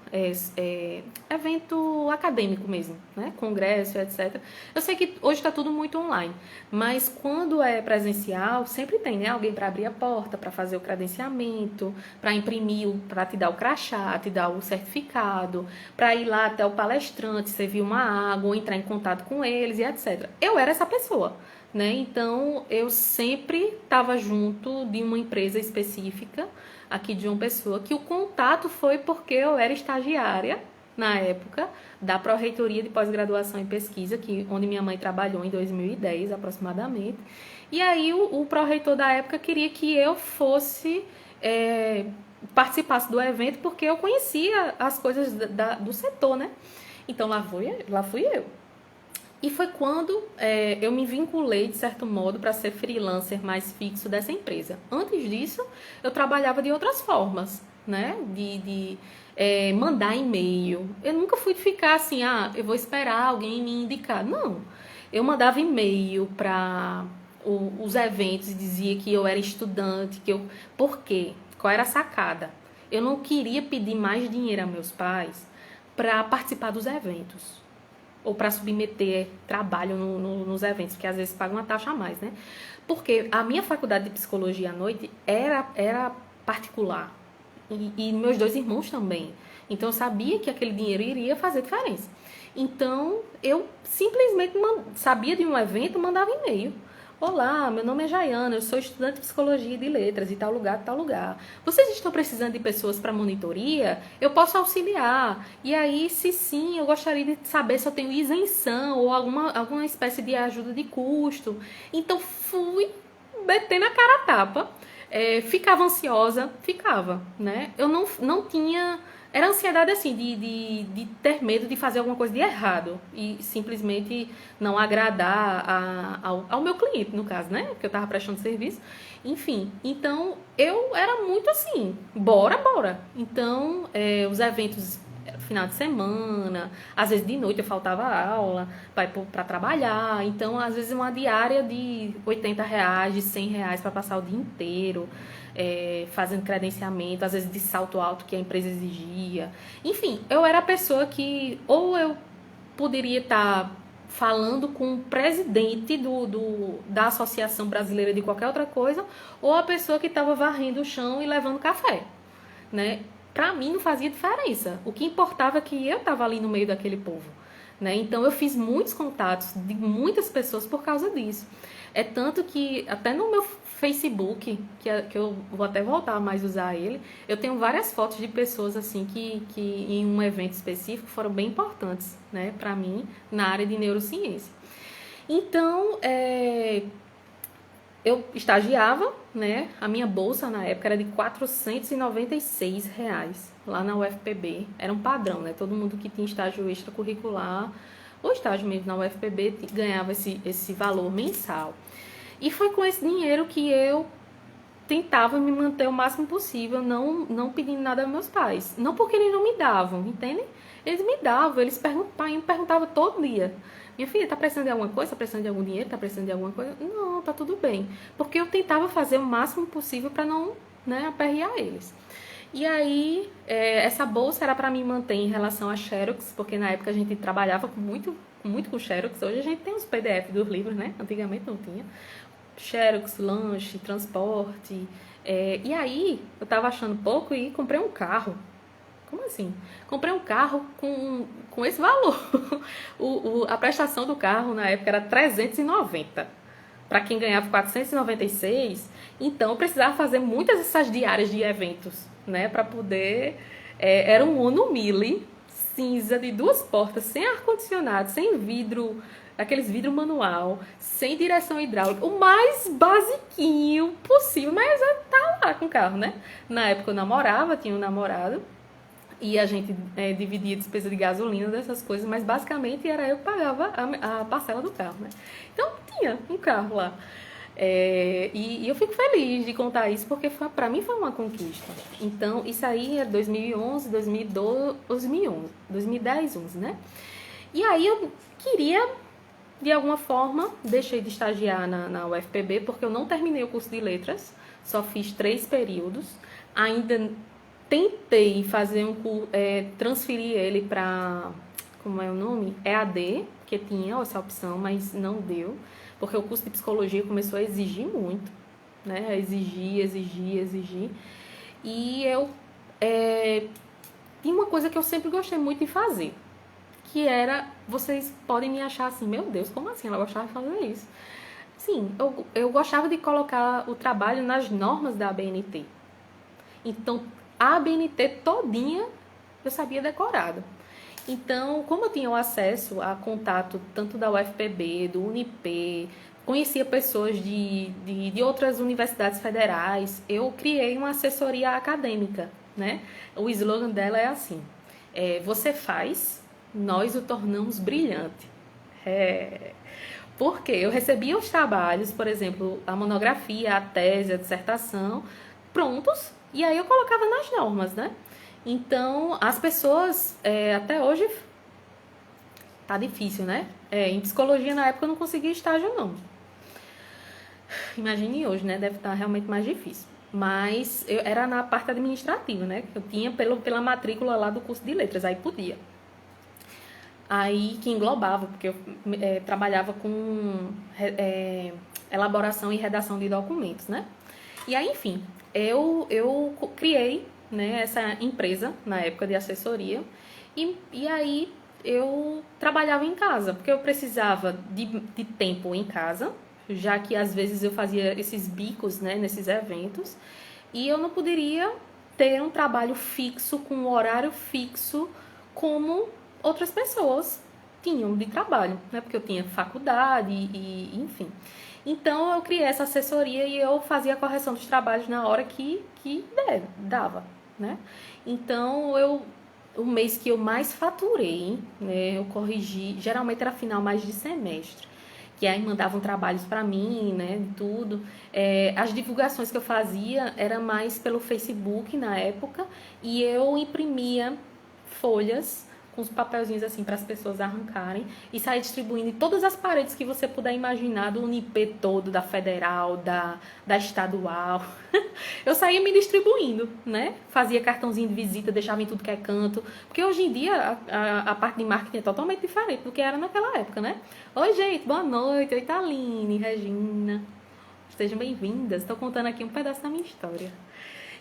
acadêmico mesmo, né? Congresso, etc. Eu sei que hoje está tudo muito online, mas quando é presencial, sempre tem, né? Alguém para abrir a porta, para fazer o credenciamento, para imprimir, para te dar o crachá, te dar o certificado, para ir lá até o palestrante, servir uma água, ou entrar em contato com eles e etc. Eu era essa pessoa, né? Então, eu sempre estava junto de uma empresa específica aqui de João Pessoa, que o contato foi porque eu era estagiária, na época, da Pró-Reitoria de Pós-Graduação e Pesquisa, onde minha mãe trabalhou em 2010, aproximadamente. E aí, o pró-reitor da época queria que eu participasse do evento, porque eu conhecia as coisas do setor, né? Então, lá fui eu. E foi quando eu me vinculei, de certo modo, para ser freelancer mais fixo dessa empresa. Antes disso, eu trabalhava de outras formas, né? De mandar e-mail. Eu nunca fui ficar assim, eu vou esperar alguém me indicar. Não. Eu mandava e-mail para os eventos e dizia que eu era estudante, Por quê? Qual era a sacada? Eu não queria pedir mais dinheiro a meus pais para participar dos eventos ou para submeter trabalho nos eventos, porque às vezes paga uma taxa a mais, né? Porque a minha faculdade de psicologia à noite era particular, e meus dois irmãos também. Então, eu sabia que aquele dinheiro iria fazer diferença. Então, eu simplesmente sabia de um evento, mandava e-mail. Olá, meu nome é Jaiana, eu sou estudante de psicologia e de letras de tal lugar, de tal lugar. Vocês estão precisando de pessoas para monitoria? Eu posso auxiliar. E aí, se sim, eu gostaria de saber se eu tenho isenção ou alguma espécie de ajuda de custo. Então, fui metendo a cara a tapa. Ficava ansiosa? Ficava, né? Eu não tinha... Era ansiedade, assim, de ter medo de fazer alguma coisa de errado e simplesmente não agradar ao meu cliente, no caso, né? Porque eu tava prestando serviço. Enfim, então eu era muito assim, bora, bora. Então, os eventos final de semana, às vezes de noite eu faltava aula para trabalhar, então às vezes uma diária de R$ 80, de R$ 100 para passar o dia inteiro, fazendo credenciamento, às vezes de salto alto que a empresa exigia. Enfim, eu era a pessoa que ou eu poderia estar falando com o presidente da Associação Brasileira de qualquer outra coisa, ou a pessoa que estava varrendo o chão e levando café, né? Pra mim não fazia diferença. O que importava é que eu estava ali no meio daquele povo, né? Então eu fiz muitos contatos de muitas pessoas por causa disso. É tanto que até no meu Facebook, que eu vou até voltar a mais usar ele, eu tenho várias fotos de pessoas assim que em um evento específico foram bem importantes, né, para mim na área de neurociência. Então, eu estagiava, né? A minha bolsa na época era de R$ 496 lá na UFPB. Era um padrão, né? Todo mundo que tinha estágio extracurricular ou estágio mesmo na UFPB ganhava esse valor mensal. E foi com esse dinheiro que eu tentava me manter o máximo possível, não pedindo nada aos meus pais. Não porque eles não me davam, entende? Eles me davam, eles perguntavam todo dia. Minha filha, tá precisando de alguma coisa? Tá precisando de algum dinheiro? Tá precisando de alguma coisa? Não, tá tudo bem. Porque eu tentava fazer o máximo possível para não, né, aperrear eles. E aí, essa bolsa era para me manter em relação a Xerox, porque na época a gente trabalhava muito com Xerox. Hoje a gente tem os PDF dos livros, né? Antigamente não tinha. Xerox, lanche, transporte. E aí, eu tava achando pouco e comprei um carro. Como assim? Comprei um carro com esse valor. A prestação do carro na época era 390. Para quem ganhava 496, então eu precisava fazer muitas dessas diárias de eventos, né? Para poder. Era um Uno Mille cinza de 2 portas, sem ar-condicionado, sem vidro, aqueles vidro manual, sem direção hidráulica, o mais basiquinho possível, mas eu tava lá com o carro, né? Na época eu namorava, tinha um namorado. E a gente dividia a despesa de gasolina, dessas coisas, mas basicamente era eu que pagava a parcela do carro, né? Então tinha um carro lá. E eu fico feliz de contar isso, porque pra mim foi uma conquista. Então, isso aí é 2011, 2012, 2011, 2010, 11, né? E aí eu queria, de alguma forma, deixei de estagiar na UFPB, porque eu não terminei o curso de letras, só fiz 3 períodos, ainda tentei fazer transferir ele para, como é o nome? EAD, que tinha essa opção, mas não deu, porque o curso de psicologia começou a exigir muito, né? A exigir. E eu tinha uma coisa que eu sempre gostei muito de fazer, que era, vocês podem me achar assim, meu Deus, como assim ela gostava de fazer isso? Sim, eu gostava de colocar o trabalho nas normas da ABNT. Então, a ABNT todinha eu sabia decorado. Então, como eu tinha o acesso a contato tanto da UFPB, do Unip, conhecia pessoas de outras universidades federais, eu criei uma assessoria acadêmica, né? O slogan dela é assim, você faz, nós o tornamos brilhante. Porque eu recebia os trabalhos, por exemplo, a monografia, a tese, a dissertação, prontos, e aí eu colocava nas normas, né? Então, as pessoas, até hoje, tá difícil, né? Em psicologia, na época, eu não conseguia estágio, não. Imagine hoje, né? Deve estar realmente mais difícil. Mas eu era na parte administrativa, né? Eu tinha pela matrícula lá do curso de letras, aí podia. Aí que englobava, porque eu trabalhava com elaboração e redação de documentos, né? E aí, enfim, eu criei, né, essa empresa na época de assessoria e aí eu trabalhava em casa, porque eu precisava de tempo em casa, já que às vezes eu fazia esses bicos, né, nesses eventos, e eu não poderia ter um trabalho fixo, com um horário fixo, como outras pessoas tinham de trabalho, né, porque eu tinha faculdade e enfim. Então eu criei essa assessoria e eu fazia a correção dos trabalhos na hora que dava, né? Então o mês que eu mais faturei, né, eu corrigi, geralmente era final mais de semestre, que aí mandavam trabalhos para mim, né, tudo. As divulgações que eu fazia era mais pelo Facebook na época, e eu imprimia folhas com os papelzinhos assim para as pessoas arrancarem e sair distribuindo em todas as paredes que você puder imaginar, do Unip todo, da Federal, da Estadual. Eu saía me distribuindo, né? Fazia cartãozinho de visita, deixava em tudo que é canto. Porque hoje em dia a parte de marketing é totalmente diferente do que era naquela época, né? Oi, gente, boa noite. Oi, Thaline, Regina. Sejam bem-vindas. Estou contando aqui um pedaço da minha história.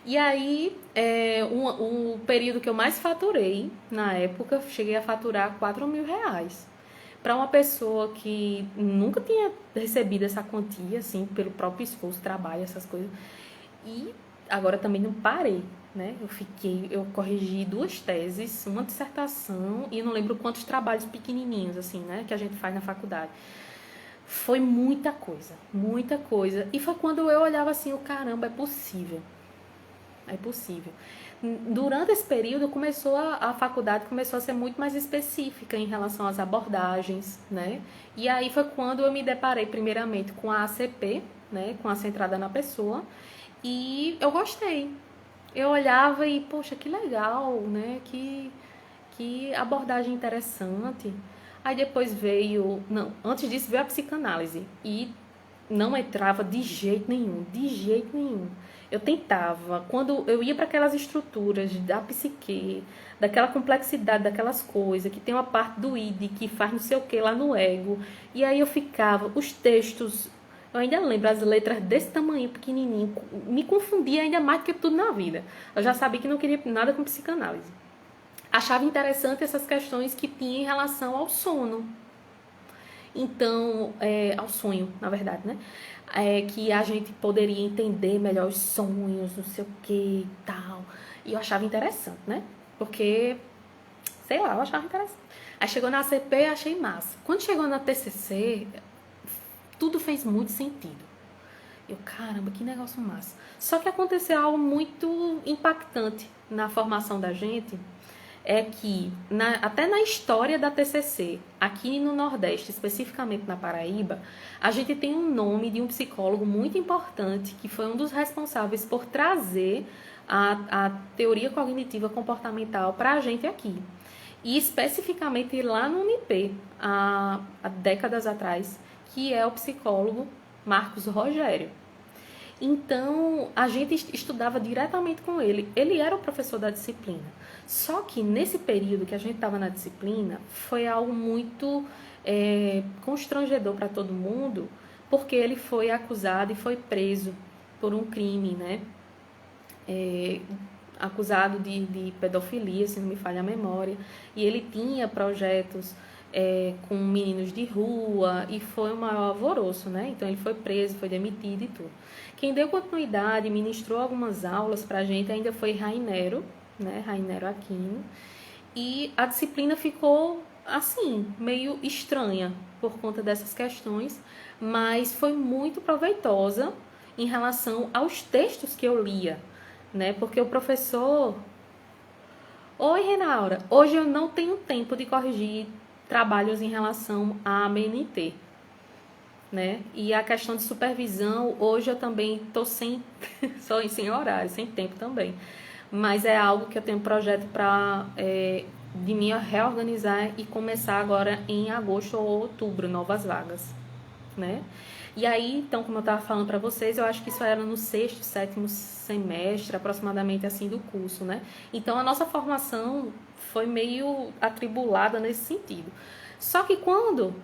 E aí, o período que eu mais faturei, na época, cheguei a faturar 4 mil reais. Para uma pessoa que nunca tinha recebido essa quantia, assim, pelo próprio esforço, trabalho, essas coisas. E agora também não parei, né? Eu corrigi 2 teses, uma dissertação e não lembro quantos trabalhos pequenininhos, assim, né? Que a gente faz na faculdade. Foi muita coisa, muita coisa. E foi quando eu olhava assim, o caramba, é possível. É possível. Durante esse período, a faculdade começou a ser muito mais específica em relação às abordagens, né? E aí foi quando eu me deparei primeiramente com a ACP, né? Com a centrada na pessoa. E eu gostei. Eu olhava e, poxa, que legal, né? Que abordagem interessante. Aí depois veio... Não, antes disso veio a psicanálise. E não entrava de jeito nenhum, de jeito nenhum. Eu tentava, quando eu ia para aquelas estruturas da psique, daquela complexidade, daquelas coisas, que tem uma parte do id, que faz não sei o que lá no ego, e aí eu ficava, os textos, eu ainda lembro, as letras desse tamanho, pequenininho, me confundia ainda mais do que tudo na vida. Eu já sabia que não queria nada com psicanálise. Achava interessante essas questões que tinham em relação ao sono. Então, ao sonho, na verdade, né? Que a gente poderia entender melhor os sonhos, não sei o que e tal. E eu achava interessante, né? Porque, sei lá, eu achava interessante. Aí chegou na ACP, achei massa. Quando chegou na TCC, tudo fez muito sentido. Eu, caramba, que negócio massa. Só que aconteceu algo muito impactante na formação da gente, é que, até na história da TCC, aqui no Nordeste, especificamente na Paraíba, a gente tem um nome de um psicólogo muito importante, que foi um dos responsáveis por trazer a teoria cognitiva comportamental para a gente aqui. E especificamente lá no Unip, há décadas atrás, que é o psicólogo Marcos Rogério. Então, a gente estudava diretamente com ele. Ele era o professor da disciplina. Só que nesse período que a gente estava na disciplina, foi algo muito constrangedor para todo mundo, porque ele foi acusado e foi preso por um crime, né? Acusado de pedofilia, se não me falha a memória. E ele tinha projetos com meninos de rua, e foi um maior alvoroço, né? Então ele foi preso, foi demitido e tudo. Quem deu continuidade, ministrou algumas aulas pra gente ainda foi Rainero, né? Rainero Aquino. E a disciplina ficou assim, meio estranha por conta dessas questões, mas foi muito proveitosa em relação aos textos que eu lia, né? Porque o professor... Oi, Renaura, hoje eu não tenho tempo de corrigir trabalhos em relação à ABNT, né? E a questão de supervisão, hoje eu também estou sem horário, sem tempo também. Mas é algo que eu tenho um projeto para de me reorganizar e começar agora em agosto ou outubro, novas vagas, né? E aí, então, como eu estava falando para vocês, eu acho que isso era no 6º, 7º semestre, aproximadamente assim, do curso, né? Então, a nossa formação foi meio atribulada nesse sentido. Só que quando,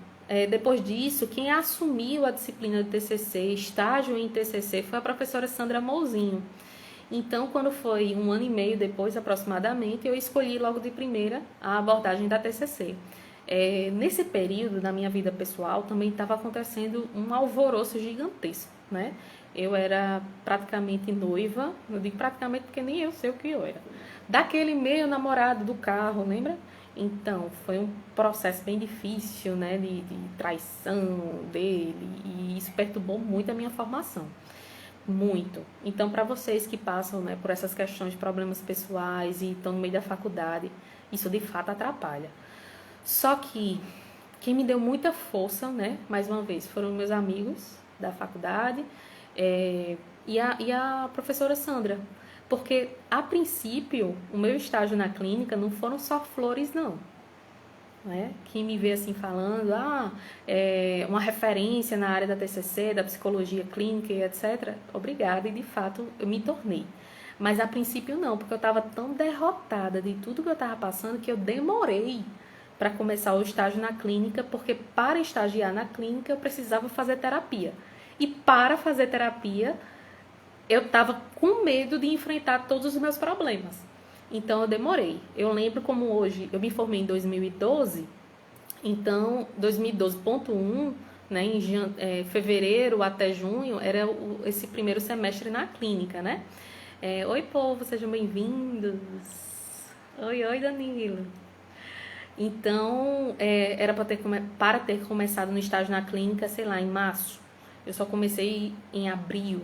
depois disso, quem assumiu a disciplina de TCC, estágio em TCC, foi a professora Sandra Mouzinho. Então, quando foi 1 ano e meio depois, aproximadamente, eu escolhi logo de primeira a abordagem da TCC. Nesse período da minha vida pessoal também estava acontecendo um alvoroço gigantesco, né? Eu era praticamente noiva, eu digo praticamente porque nem eu sei o que eu era. Daquele meio namorado do carro, lembra? Então, foi um processo bem difícil, né, de traição dele, e isso perturbou muito a minha formação. Muito. Então, para vocês que passam, né, por essas questões de problemas pessoais e estão no meio da faculdade, isso de fato atrapalha. Só que quem me deu muita força, né, mais uma vez, foram meus amigos da faculdade, e a professora Sandra. Porque, a princípio, o meu estágio na clínica não foram só flores, não. Né? Quem me vê assim falando, uma referência na área da TCC, da psicologia clínica e etc. Obrigada, e de fato eu me tornei. Mas a princípio não, porque eu estava tão derrotada de tudo que eu estava passando que eu demorei para começar o estágio na clínica, porque para estagiar na clínica eu precisava fazer terapia. E para fazer terapia eu estava com medo de enfrentar todos os meus problemas. Então eu demorei. Eu lembro como hoje, eu me formei em 2012, então 2012.1, né, em fevereiro até junho, era esse primeiro semestre na clínica, né? Oi, povo, sejam bem-vindos. Oi, Danilo. Então, era para ter começado no estágio na clínica, sei lá, em março. Eu só comecei em abril,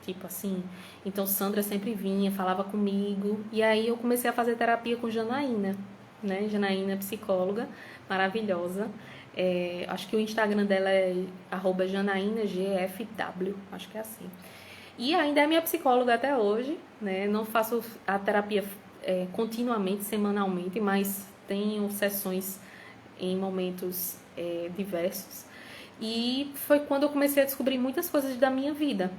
tipo assim. Então, Sandra sempre vinha, falava comigo. E aí, eu comecei a fazer terapia com Janaína, né? Janaína é psicóloga, maravilhosa. Acho que o Instagram dela é @janainagfw, acho que é assim. E ainda é minha psicóloga até hoje, né? Não faço a terapia continuamente, semanalmente, mas tenho sessões em momentos diversos. E foi quando eu comecei a descobrir muitas coisas da minha vida,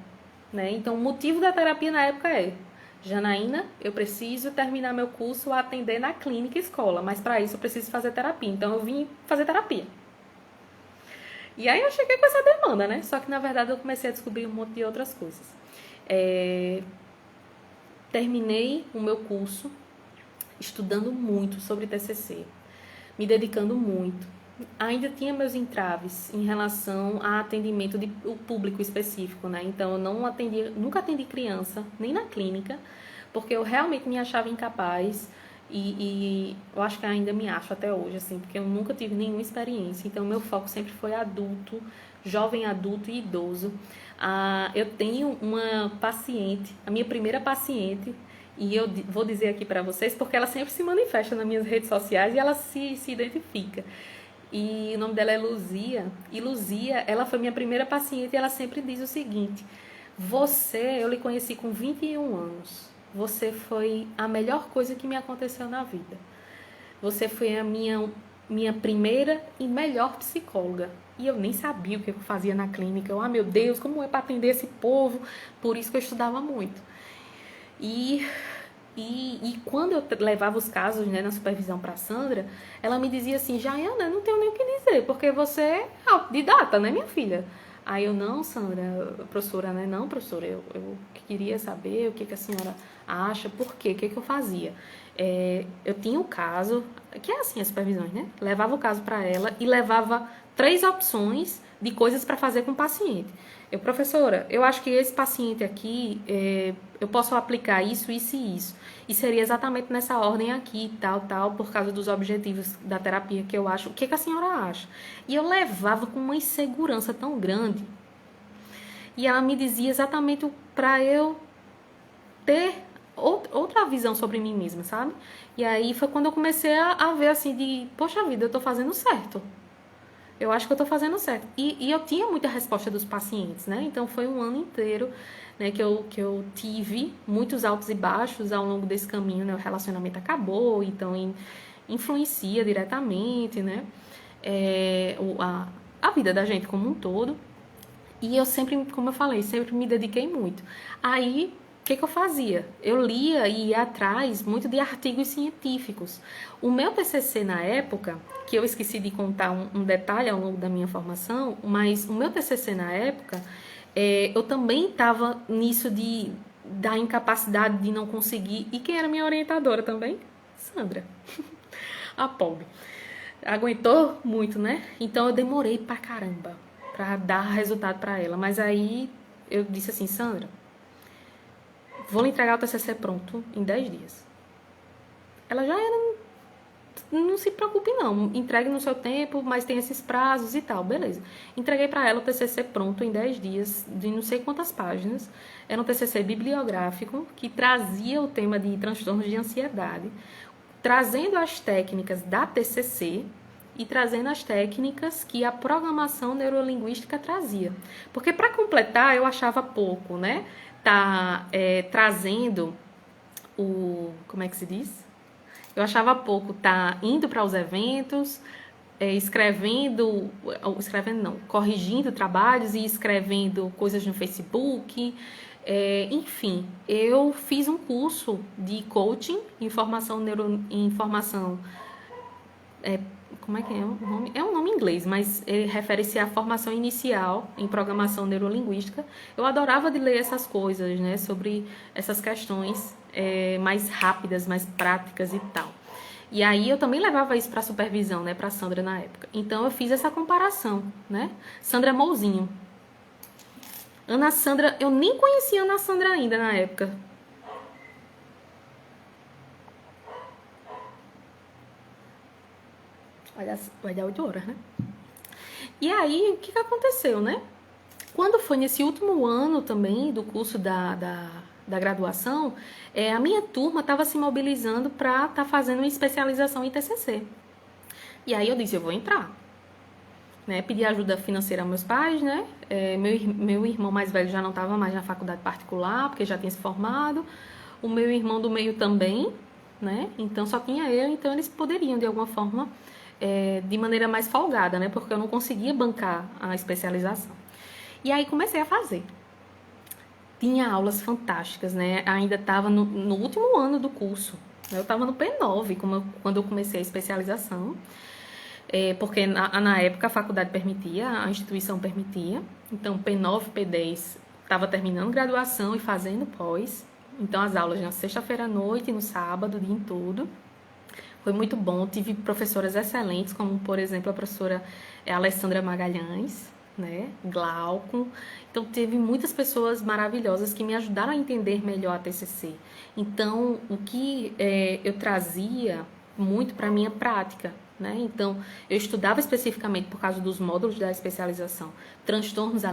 né? Então, o motivo da terapia na época Janaína, eu preciso terminar meu curso a atender na clínica e escola, mas para isso eu preciso fazer terapia. Então, eu vim fazer terapia. E aí eu cheguei com essa demanda, né? Só que, na verdade, eu comecei a descobrir um monte de outras coisas. Terminei o meu curso estudando muito sobre TCC, me dedicando muito. Ainda tinha meus entraves em relação a atendimento de o público específico, né? Então, eu nunca atendi criança, nem na clínica, porque eu realmente me achava incapaz e eu acho que ainda me acho até hoje, assim, porque eu nunca tive nenhuma experiência. Então, meu foco sempre foi adulto, jovem adulto e idoso. Eu tenho uma paciente, a minha primeira paciente, e eu vou dizer aqui para vocês, porque ela sempre se manifesta nas minhas redes sociais e ela se identifica. E o nome dela é Luzia. E Luzia, ela foi minha primeira paciente e ela sempre diz o seguinte: eu lhe conheci com 21 anos. Você foi a melhor coisa que me aconteceu na vida. Você foi a minha primeira e melhor psicóloga. E eu nem sabia o que eu fazia na clínica. Meu Deus, como é para atender esse povo? Por isso que eu estudava muito. E quando eu levava os casos, né, na supervisão para a Sandra, ela me dizia assim: Jaiana, não tenho nem o que dizer, porque você é autodidata, né, minha filha? Aí eu, não, Sandra, professora, né? Não, professora, eu queria saber o que a senhora acha, por quê, o que eu fazia. Eu tinha o caso, que é assim as supervisões, né? Levava o caso para ela e levava 3 opções de coisas para fazer com o paciente. Professora, eu acho que esse paciente aqui, eu posso aplicar isso, isso e isso. E seria exatamente nessa ordem aqui, tal, por causa dos objetivos da terapia que eu acho. O que a senhora acha? E eu levava com uma insegurança tão grande. E ela me dizia exatamente para eu ter outra visão sobre mim mesma, sabe? E aí foi quando eu comecei a ver assim poxa vida, eu tô fazendo certo. Eu acho que eu tô fazendo certo. E eu tinha muita resposta dos pacientes, né? Então, foi um ano inteiro, né, que eu tive muitos altos e baixos ao longo desse caminho, né? O relacionamento acabou, então influencia diretamente, né? A vida da gente como um todo. E eu sempre, como eu falei, sempre me dediquei muito. Aí, o que eu fazia? Eu lia e ia atrás muito de artigos científicos. O meu TCC na época, que eu esqueci de contar um detalhe ao longo da minha formação, mas o meu TCC na época, eu também estava nisso da incapacidade de não conseguir. E quem era minha orientadora também? Sandra, a pobre. aguentou muito, né? Então eu demorei pra caramba pra dar resultado pra ela. Mas aí eu disse assim, Sandra, vou lhe entregar o TCC pronto em 10 dias. Ela já era, não se preocupe não, entregue no seu tempo, mas tem esses prazos e tal, beleza. Entreguei pra ela o TCC pronto em 10 dias, de não sei quantas páginas. Era um TCC bibliográfico que trazia o tema de transtornos de ansiedade, trazendo as técnicas da TCC e trazendo as técnicas que a programação neurolinguística trazia. Porque para completar eu achava pouco, né? Trazendo como é que se diz? Eu achava pouco indo para os eventos, corrigindo trabalhos e escrevendo coisas no Facebook. Enfim, eu fiz um curso de coaching, como é que é o nome? É um nome em inglês, mas ele refere-se à formação inicial em programação neurolinguística. Eu adorava de ler essas coisas, né, sobre essas questões mais rápidas, mais práticas e tal. E aí eu também levava isso para supervisão, né, para Sandra na época. Então eu fiz essa comparação, né? Sandra Mouzinho. Ana Sandra, eu nem conhecia a Ana Sandra ainda na época. Vai dar 8 horas, né? E aí, o que aconteceu, né? Quando foi nesse último ano também do curso da graduação, a minha turma estava se mobilizando para estar fazendo uma especialização em TCC. E aí eu disse, eu vou entrar. Né? Pedi ajuda financeira aos meus pais, né? Meu irmão mais velho já não estava mais na faculdade particular, porque já tinha se formado. O meu irmão do meio também, né? Então só tinha eu, então eles poderiam de alguma forma, de maneira mais folgada, né? Porque eu não conseguia bancar a especialização. E aí comecei a fazer. Tinha aulas fantásticas, né? Ainda estava no último ano do curso. Eu estava no P9 quando eu comecei a especialização. Porque na época a faculdade permitia, a instituição permitia. Então P9, P10 estava terminando graduação e fazendo pós. Então as aulas na sexta-feira à noite, no sábado, o dia todo. Foi muito bom, tive professoras excelentes, como por exemplo a professora Alessandra Magalhães, né, Glauco. Então teve muitas pessoas maravilhosas que me ajudaram a entender melhor a TCC. Então o que eu trazia muito para a minha prática, né? Então eu estudava especificamente por causa dos módulos da especialização, transtornos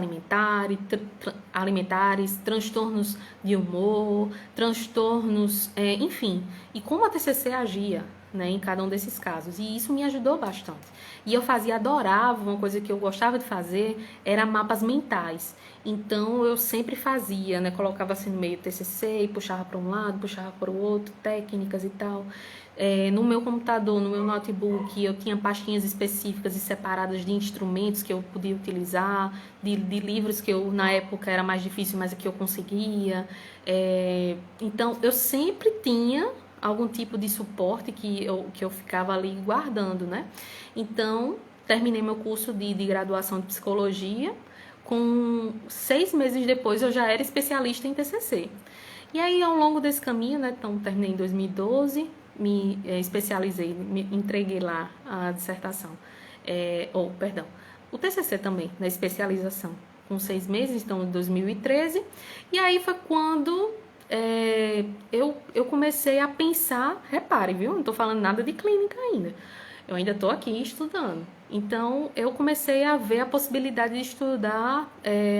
alimentares, transtornos de humor, transtornos, enfim, e como a TCC agia, né, em cada um desses casos. E isso me ajudou bastante. E eu adorava, uma coisa que eu gostava de fazer era mapas mentais. Então eu sempre fazia, né, colocava assim no meio TCC e puxava para um lado, puxava para o outro, técnicas e tal. No meu computador, no meu notebook, eu tinha pastinhas específicas e separadas de instrumentos que eu podia utilizar, de livros que eu, na época, era mais difícil, mas que eu conseguia. Então, eu sempre tinha algum tipo de suporte que eu ficava ali guardando, né? Então, terminei meu curso de graduação de psicologia. Com 6 meses depois, eu já era especialista em TCC. E aí, ao longo desse caminho, né? Então, terminei em 2012, me especializei, me entreguei lá a dissertação. Perdão, o TCC também, na especialização, com 6 meses, então, em 2013. E aí foi quando eu comecei a pensar, repare, viu? Não estou falando nada de clínica ainda. Eu ainda estou aqui estudando. Então, eu comecei a ver a possibilidade de estudar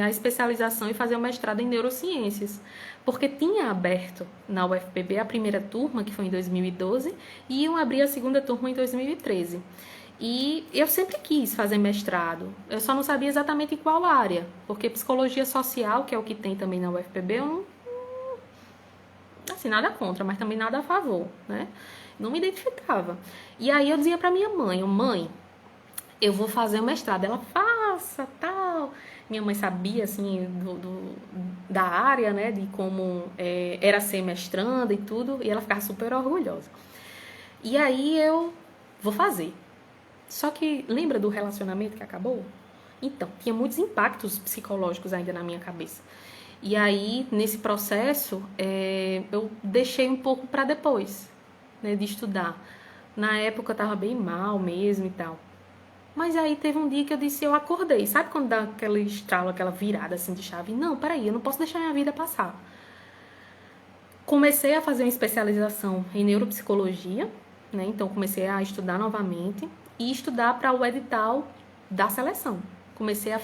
a especialização e fazer o mestrado em neurociências. Porque tinha aberto na UFPB a primeira turma, que foi em 2012, e iam abrir a segunda turma em 2013. E eu sempre quis fazer mestrado. Eu só não sabia exatamente em qual área. Porque psicologia social, que é o que tem também na UFPB, eu não... Assim, nada contra, mas também nada a favor, né? Não me identificava. E aí eu dizia pra minha mãe, mãe, eu vou fazer o mestrado. Ela, faça, tal. Minha mãe sabia, assim, da área, né? De como era ser mestranda e tudo. E ela ficava super orgulhosa. E aí eu vou fazer. Só que lembra do relacionamento que acabou? Então, tinha muitos impactos psicológicos ainda na minha cabeça. E aí, nesse processo, eu deixei um pouco para depois, né, de estudar. Na época eu tava bem mal mesmo e tal. Mas aí teve um dia que eu disse, eu acordei. Sabe quando dá aquele estralo, aquela virada assim de chave? Não, peraí, eu não posso deixar minha vida passar. Comecei a fazer uma especialização em neuropsicologia, né? Então comecei a estudar novamente e estudar para o edital da seleção. Comecei a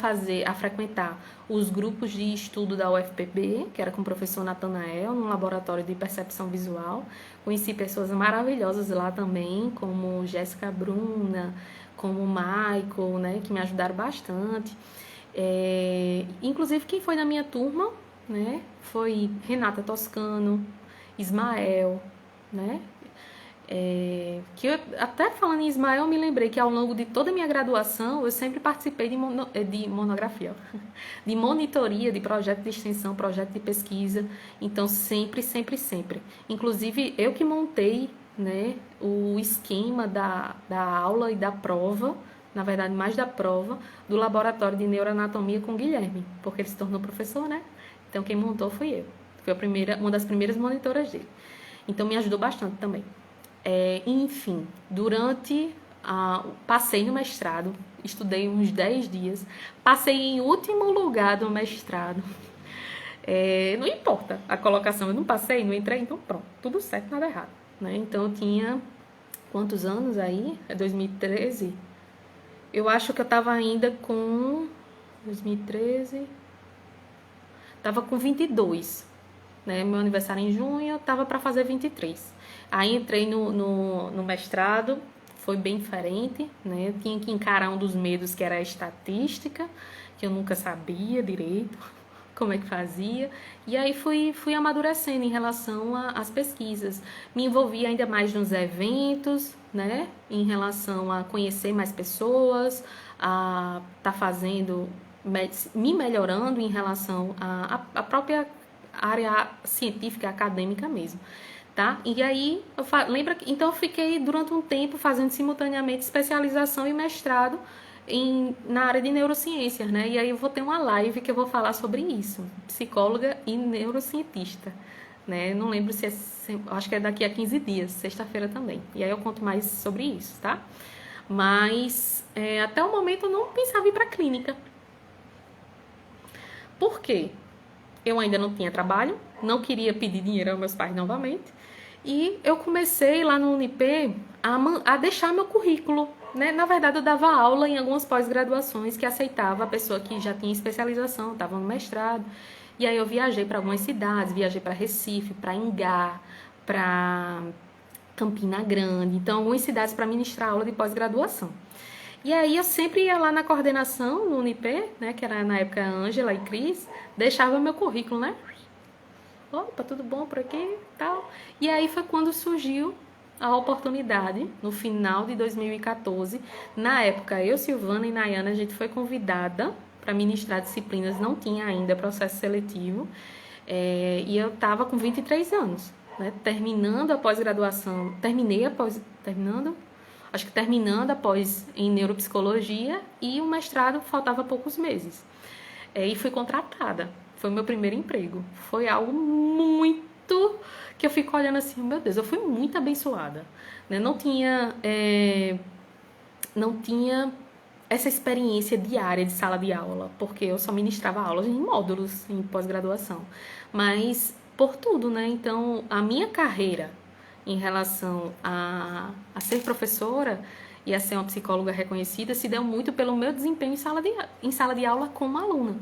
frequentar os grupos de estudo da UFPB, que era com o professor Natanael, no laboratório de percepção visual. Conheci pessoas maravilhosas lá também, como Jéssica Bruna, como o Michael, né, que me ajudaram bastante. Inclusive, quem foi na minha turma, né, foi Renata Toscano, Ismael, né, que eu, até falando em Ismael, eu me lembrei que ao longo de toda a minha graduação eu sempre participei de monografia, de monitoria, de projeto de extensão, projeto de pesquisa. Então sempre, sempre, sempre. Inclusive eu que montei, né, o esquema da aula e da prova, na verdade mais da prova, do laboratório de neuroanatomia com o Guilherme, porque ele se tornou professor, né? Então quem montou fui eu. Fui uma das primeiras monitoras dele. Então me ajudou bastante também. Enfim, passei no mestrado, estudei uns 10 dias, passei em último lugar do mestrado. Não importa a colocação, eu não passei, não entrei, então pronto, tudo certo, nada errado, né? Então eu tinha quantos anos aí? 2013? Eu acho que eu tava ainda com 2013, tava com 22, né? Meu aniversário em junho, eu tava para fazer 23. Aí entrei no mestrado, foi bem diferente, né? Eu tinha que encarar um dos medos, que era a estatística, que eu nunca sabia direito como é que fazia. E aí fui amadurecendo em relação às pesquisas. Me envolvi ainda mais nos eventos, né? Em relação a conhecer mais pessoas, a fazendo, me melhorando em relação à própria área científica, acadêmica mesmo. Tá? E aí, lembra que então eu fiquei durante um tempo fazendo simultaneamente especialização e mestrado na área de neurociências, né? E aí eu vou ter uma live que eu vou falar sobre isso, psicóloga e neurocientista, né? Não lembro se acho que é daqui a 15 dias, sexta-feira também. E aí eu conto mais sobre isso, tá? Mas até o momento eu não pensava em ir para clínica. Por quê? Eu ainda não tinha trabalho, não queria pedir dinheiro aos meus pais novamente. E eu comecei lá no Unip a deixar meu currículo, né? Na verdade, eu dava aula em algumas pós-graduações que aceitava a pessoa que já tinha especialização, estava no mestrado. E aí eu viajei para algumas cidades, viajei para Recife, para Ingá, para Campina Grande. Então, algumas cidades para ministrar aula de pós-graduação. E aí eu sempre ia lá na coordenação, no Unip, né? Que era na época a Ângela e Cris, deixava meu currículo, né? Opa, tudo bom por aqui e tal. E aí foi quando surgiu a oportunidade, no final de 2014. Na época, eu, Silvana e Nayana, a gente foi convidada para ministrar disciplinas, não tinha ainda processo seletivo. E eu estava com 23 anos, né? Terminando a pós-graduação, terminando após em neuropsicologia, e o mestrado faltava poucos meses. E fui contratada. Foi o meu primeiro emprego. Foi algo muito que eu fico olhando assim, meu Deus, eu fui muito abençoada, né? Não tinha essa experiência diária de sala de aula, porque eu só ministrava aulas em módulos, em pós-graduação. Mas por tudo, né? Então, a minha carreira em relação a ser professora e a ser uma psicóloga reconhecida se deu muito pelo meu desempenho em sala de aula como aluna,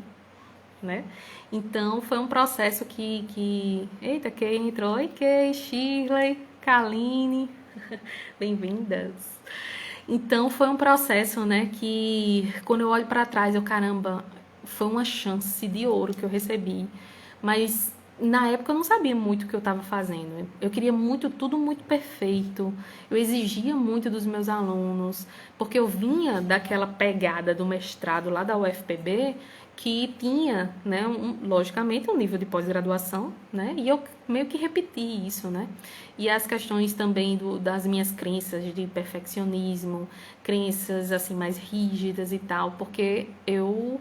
né? Então foi um processo que... Eita, quem entrou? Oi, Kay, Shirley, Kaline, bem-vindas. Então foi um processo, né, que quando eu olho para trás, caramba, foi uma chance de ouro que eu recebi. Mas na época eu não sabia muito o que eu estava fazendo. Eu queria tudo muito perfeito. Eu exigia muito dos meus alunos, porque eu vinha daquela pegada do mestrado lá da UFPB, que tinha, né, logicamente, um nível de pós-graduação, né, e eu meio que repeti isso, né, e as questões também das minhas crenças de perfeccionismo, crenças, assim, mais rígidas e tal, porque eu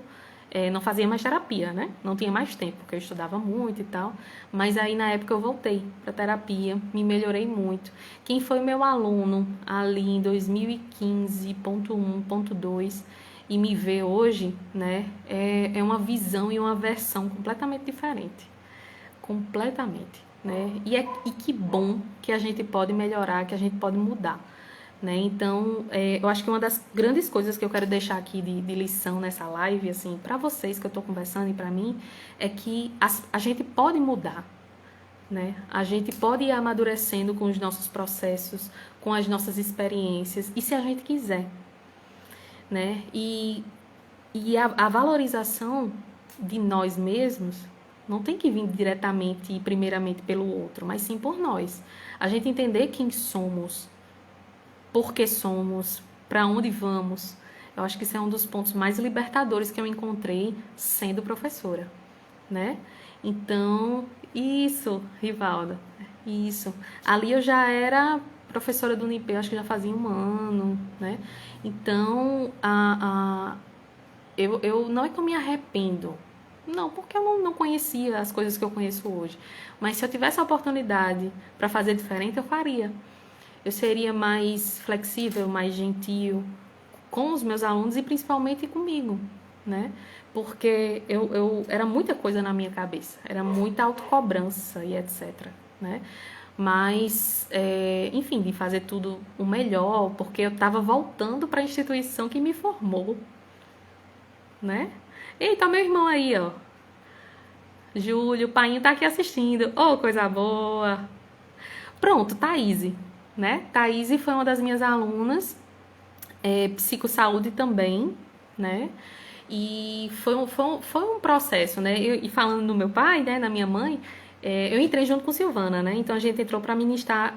não fazia mais terapia, né? Não tinha mais tempo, porque eu estudava muito e tal. Mas aí, na época, eu voltei para terapia, me melhorei muito. Quem foi meu aluno ali em 2015.1.2 e me vê hoje, né? É uma visão e uma versão completamente diferente. Completamente, né? E que bom que a gente pode melhorar, que a gente pode mudar. Né? Então, eu acho que uma das grandes coisas que eu quero deixar aqui de lição nessa live, assim, para vocês que eu estou conversando e para mim, é que a gente pode mudar, né? A gente pode ir amadurecendo com os nossos processos, com as nossas experiências, e se a gente quiser, né? E a valorização de nós mesmos não tem que vir diretamente e primeiramente pelo outro, mas sim por nós. A gente entender quem somos, por que somos, para onde vamos. Eu acho que isso é um dos pontos mais libertadores que eu encontrei sendo professora, né? Então, isso, Rivalda, isso. Ali eu já era professora do Unip, acho que já fazia um ano, né? Então, eu não é que eu me arrependo, não, porque eu não conhecia as coisas que eu conheço hoje. Mas se eu tivesse a oportunidade para fazer diferente, eu faria. Eu seria mais flexível, mais gentil com os meus alunos e principalmente comigo, né? Porque eu era muita coisa na minha cabeça, era muita autocobrança e etc, né? Mas, enfim, de fazer tudo o melhor, porque eu estava voltando para a instituição que me formou, né? Eita, meu irmão aí, ó. Júlio, o painho tá aqui assistindo. Oh, coisa boa. Pronto, Thaís, né? Thaís foi uma das minhas alunas, psicossaúde também, né? E foi um processo, né? E falando do meu pai, né, na minha mãe, eu entrei junto com Silvana, né? Então a gente entrou para ministrar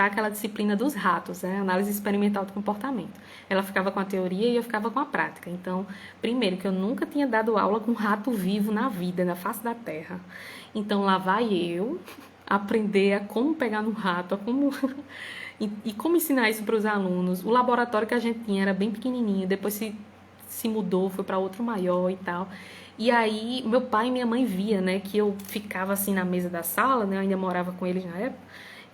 aquela disciplina dos ratos, né? Análise experimental do comportamento. Ela ficava com a teoria e eu ficava com a prática. Então, primeiro, que eu nunca tinha dado aula com rato vivo na vida, na face da terra. Então lá vai eu aprender a como pegar no rato, a como e como ensinar isso para os alunos. O laboratório que a gente tinha era bem pequenininho, depois se mudou, foi para outro maior e tal. E aí, meu pai e minha mãe via, né, que eu ficava assim na mesa da sala, né, eu ainda morava com eles na época,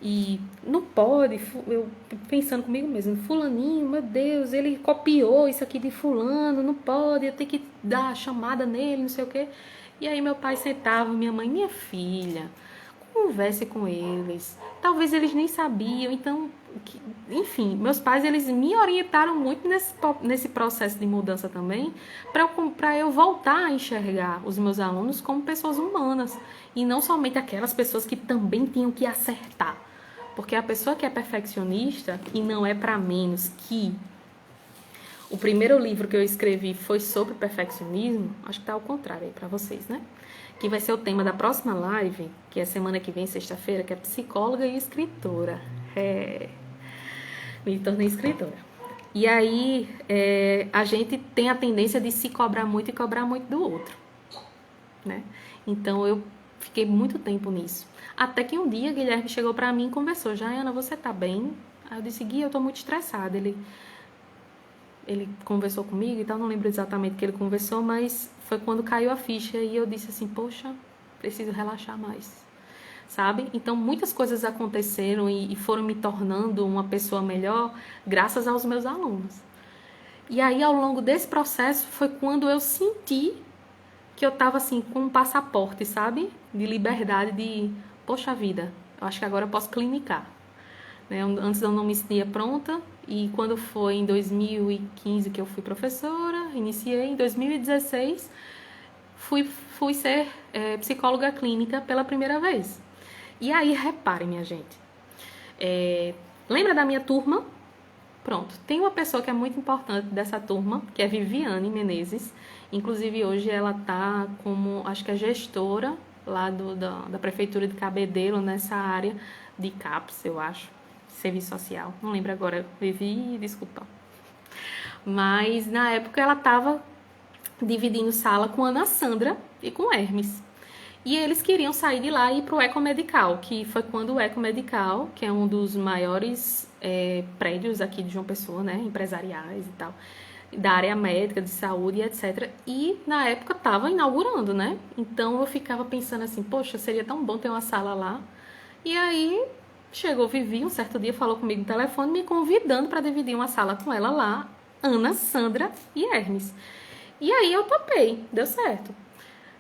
e não pode, eu pensando comigo mesmo, fulaninho, meu Deus, ele copiou isso aqui de fulano, não pode, eu tenho que dar chamada nele, não sei o quê. E aí meu pai sentava, minha mãe, minha filha, converse com eles. Talvez eles nem sabiam, então, enfim, meus pais, eles me orientaram muito nesse processo de mudança também, para eu voltar a enxergar os meus alunos como pessoas humanas, e não somente aquelas pessoas que também tinham que acertar. Porque a pessoa que é perfeccionista, e não é para menos que o primeiro livro que eu escrevi foi sobre perfeccionismo, acho que tá ao contrário aí para vocês, né? Que vai ser o tema da próxima live, que é semana que vem, sexta-feira, que é psicóloga e escritora. Me tornei escritora. E aí, a gente tem a tendência de se cobrar muito e cobrar muito do outro, né? Então, eu fiquei muito tempo nisso. Até que um dia, Guilherme chegou pra mim e conversou. Jaiana, você tá bem? Aí eu disse, Gui, eu tô muito estressada. Ele conversou comigo e tal, não lembro exatamente o que ele conversou, mas foi quando caiu a ficha e eu disse assim, poxa, preciso relaxar mais, sabe? Então, muitas coisas aconteceram e foram me tornando uma pessoa melhor graças aos meus alunos. E aí, ao longo desse processo, foi quando eu senti que eu tava assim, com um passaporte, sabe? De liberdade, de, poxa vida, eu acho que agora eu posso clinicar. Né? Antes eu não me sentia pronta, e quando foi em 2015 que eu fui professora, iniciei, em 2016 fui ser psicóloga clínica pela primeira vez. E aí, reparem, minha gente, lembra da minha turma? Pronto, tem uma pessoa que é muito importante dessa turma, que é Viviane Menezes. Inclusive, hoje ela tá como, acho que é gestora lá da Prefeitura de Cabedelo, nessa área de CAPS, eu acho. Serviço social, não lembro agora, Vivi, desculpa. Mas na época ela estava dividindo sala com a Ana Sandra e com Hermes. E eles queriam sair de lá e ir para o Ecomedical, que foi quando o Ecomedical, que é um dos maiores prédios aqui de João Pessoa, né, empresariais e tal, da área médica, de saúde, etc. E na época estava inaugurando, né? Então eu ficava pensando assim, poxa, seria tão bom ter uma sala lá. E aí chegou Vivi um certo dia, falou comigo no telefone, me convidando para dividir uma sala com ela lá, Ana, Sandra e Hermes. E aí eu topei, deu certo.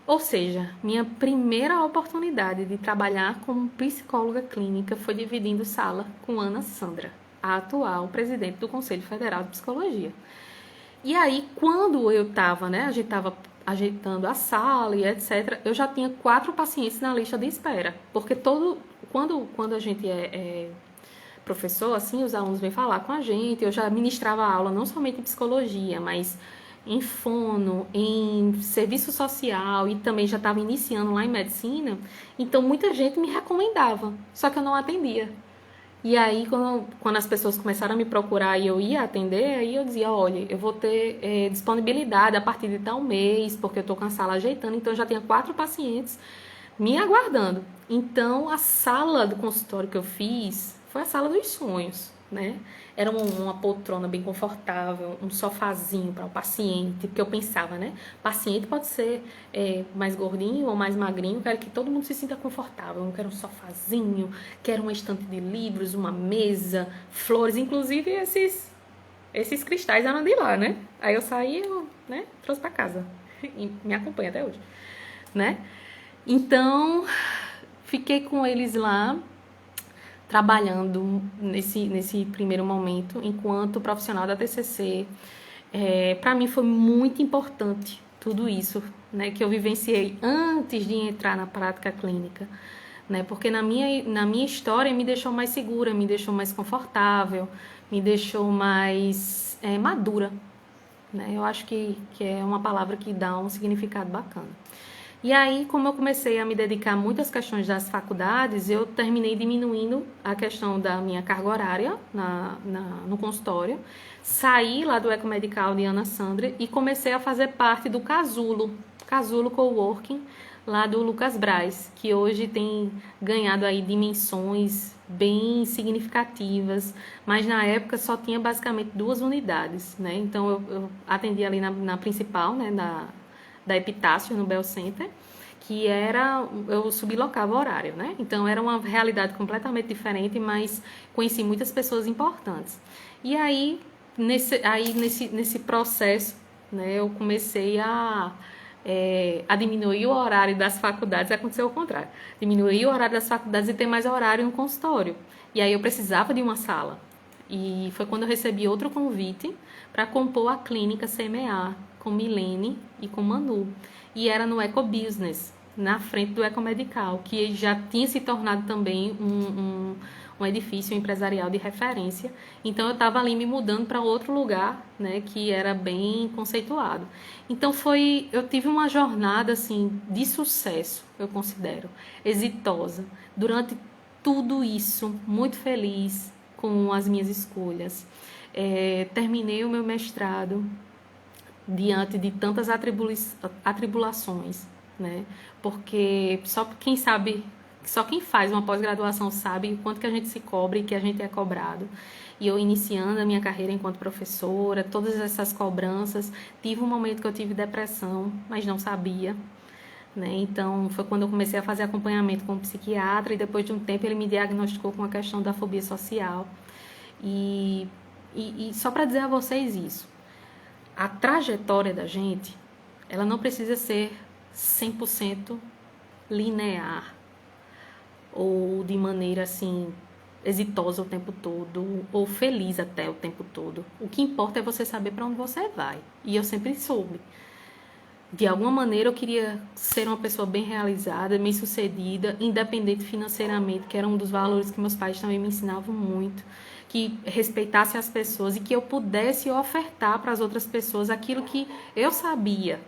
Ou seja, minha primeira oportunidade de trabalhar como psicóloga clínica foi dividindo sala com Ana Sandra, a atual presidente do Conselho Federal de Psicologia. E aí, quando eu estava, né, a gente estava ajeitando a sala e etc., eu já tinha 4 pacientes na lista de espera. Porque quando a gente é professor, assim, os alunos vêm falar com a gente, eu já ministrava aula não somente em psicologia, mas em fono, em serviço social e também já estava iniciando lá em medicina, então muita gente me recomendava, só que eu não atendia. E aí, quando as pessoas começaram a me procurar e eu ia atender, aí eu dizia, olha, eu vou ter disponibilidade a partir de tal mês, porque eu estou com a sala ajeitando, então eu já tinha 4 pacientes me aguardando. Então, a sala do consultório que eu fiz foi a sala dos sonhos, né? Era uma poltrona bem confortável, um sofazinho para o paciente, porque eu pensava, né? O paciente pode ser mais gordinho ou mais magrinho, eu quero que todo mundo se sinta confortável. Eu não quero um sofazinho, quero uma estante de livros, uma mesa, flores, inclusive esses cristais eram de lá, né? Aí eu saí, né? Trouxe para casa e me acompanha até hoje, né? Então, fiquei com eles lá, trabalhando nesse primeiro momento, enquanto profissional da TCC. Para mim foi muito importante tudo isso, né, que eu vivenciei antes de entrar na prática clínica, né, porque na minha história me deixou mais segura, me deixou mais confortável, me deixou mais madura, né, eu acho que é uma palavra que dá um significado bacana. E aí, como eu comecei a me dedicar muito às questões das faculdades, eu terminei diminuindo a questão da minha carga horária no consultório, saí lá do Ecomedical de Ana Sandra e comecei a fazer parte do Casulo Coworking, lá do Lucas Braz, que hoje tem ganhado aí dimensões bem significativas, mas na época só tinha basicamente 2 unidades, né? Então eu atendi ali na principal, né, da Epitácio, no Bell Center, que eu sublocava o horário, né? Então era uma realidade completamente diferente, mas conheci muitas pessoas importantes. E aí, nesse processo, né, eu comecei a diminuir o horário das faculdades, aconteceu o contrário. Diminuir o horário das faculdades e ter mais horário no consultório. E aí eu precisava de uma sala. E foi quando eu recebi outro convite para compor a clínica CMA, com Milene e com Manu. E era no Ecobusiness, na frente do Ecomedical, que já tinha se tornado também um edifício empresarial de referência. Então eu estava ali me mudando para outro lugar, né, que era bem conceituado. Então eu tive uma jornada assim de sucesso, eu considero, exitosa, durante tudo isso, muito feliz com as minhas escolhas. Terminei o meu mestrado diante de tantas atribulações, né? Porque só quem faz uma pós-graduação sabe o quanto que a gente se cobra e que a gente é cobrado. E eu iniciando a minha carreira enquanto professora, todas essas cobranças, tive um momento que eu tive depressão, mas não sabia, né? Então foi quando eu comecei a fazer acompanhamento com um psiquiatra e depois de um tempo ele me diagnosticou com a questão da fobia social. E só para dizer a vocês isso, a trajetória da gente, ela não precisa ser 100% linear ou de maneira assim exitosa o tempo todo ou feliz até o tempo todo. O que importa é você saber para onde você vai. E eu sempre soube. De alguma maneira eu queria ser uma pessoa bem realizada, bem-sucedida, independente financeiramente, que era um dos valores que meus pais também me ensinavam muito, que respeitasse as pessoas e que eu pudesse ofertar para as outras pessoas aquilo que eu sabia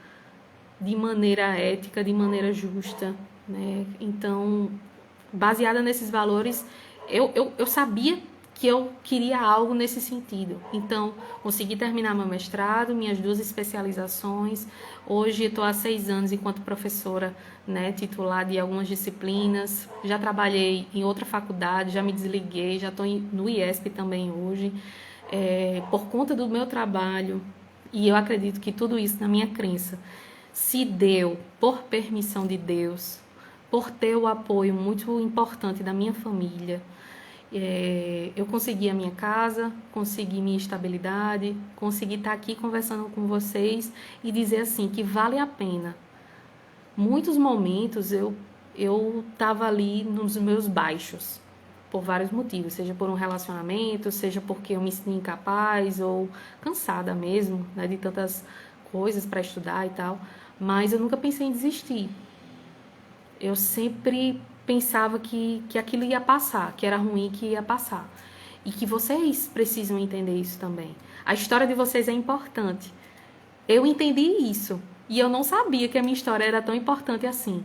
de maneira ética, de maneira justa, né? Então, baseada nesses valores, eu sabia que eu queria algo nesse sentido. Então, consegui terminar meu mestrado, minhas 2 especializações. Hoje estou há 6 anos enquanto professora, né, titular de algumas disciplinas. Já trabalhei em outra faculdade, já me desliguei, já estou no IESP também hoje. Por conta do meu trabalho, E eu acredito que tudo isso, na minha crença, se deu por permissão de Deus, por ter o apoio muito importante da minha família. Eu consegui a minha casa, consegui minha estabilidade, consegui estar aqui conversando com vocês e dizer assim que vale a pena. Muitos momentos eu estava ali nos meus baixos, por vários motivos, seja por um relacionamento, seja porque eu me senti incapaz ou cansada mesmo, né, de tantas coisas para estudar e tal, mas eu nunca pensei em desistir. Eu sempre pensava que aquilo ia passar, que era ruim, que ia passar. E que vocês precisam entender isso também. A história de vocês é importante. Eu entendi isso. E eu não sabia que a minha história era tão importante assim.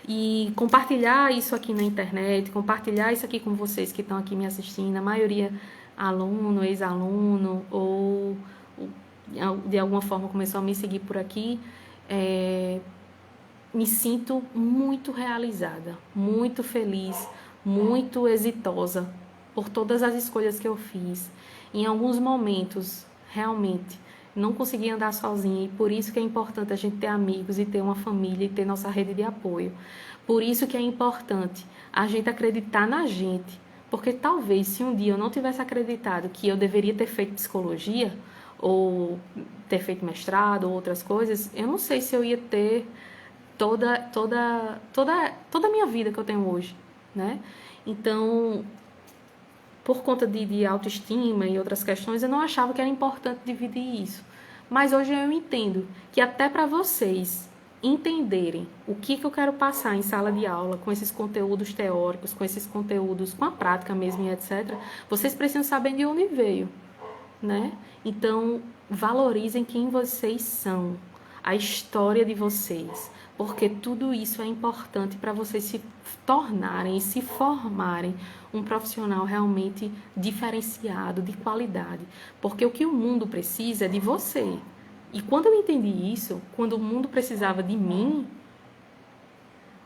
E compartilhar isso aqui na internet, compartilhar isso aqui com vocês que estão aqui me assistindo, a maioria aluno, ex-aluno, ou de alguma forma começou a me seguir por aqui, me sinto muito realizada, muito feliz, muito exitosa por todas as escolhas que eu fiz. Em alguns momentos, realmente, não consegui andar sozinha e por isso que é importante a gente ter amigos e ter uma família e ter nossa rede de apoio. Por isso que é importante a gente acreditar na gente, porque talvez se um dia eu não tivesse acreditado que eu deveria ter feito psicologia ou ter feito mestrado ou outras coisas, eu não sei se eu ia ter toda a minha vida que eu tenho hoje, né? Então, por conta de autoestima e outras questões, eu não achava que era importante dividir isso. Mas hoje eu entendo que até para vocês entenderem o que eu quero passar em sala de aula, com esses conteúdos teóricos, com esses conteúdos, com a prática mesmo e etc., vocês precisam saber de onde veio, né? Então, valorizem quem vocês são, a história de vocês, porque tudo isso é importante para vocês se tornarem e se formarem um profissional realmente diferenciado, de qualidade, porque o que o mundo precisa é de você. E quando eu entendi isso, quando o mundo precisava de mim,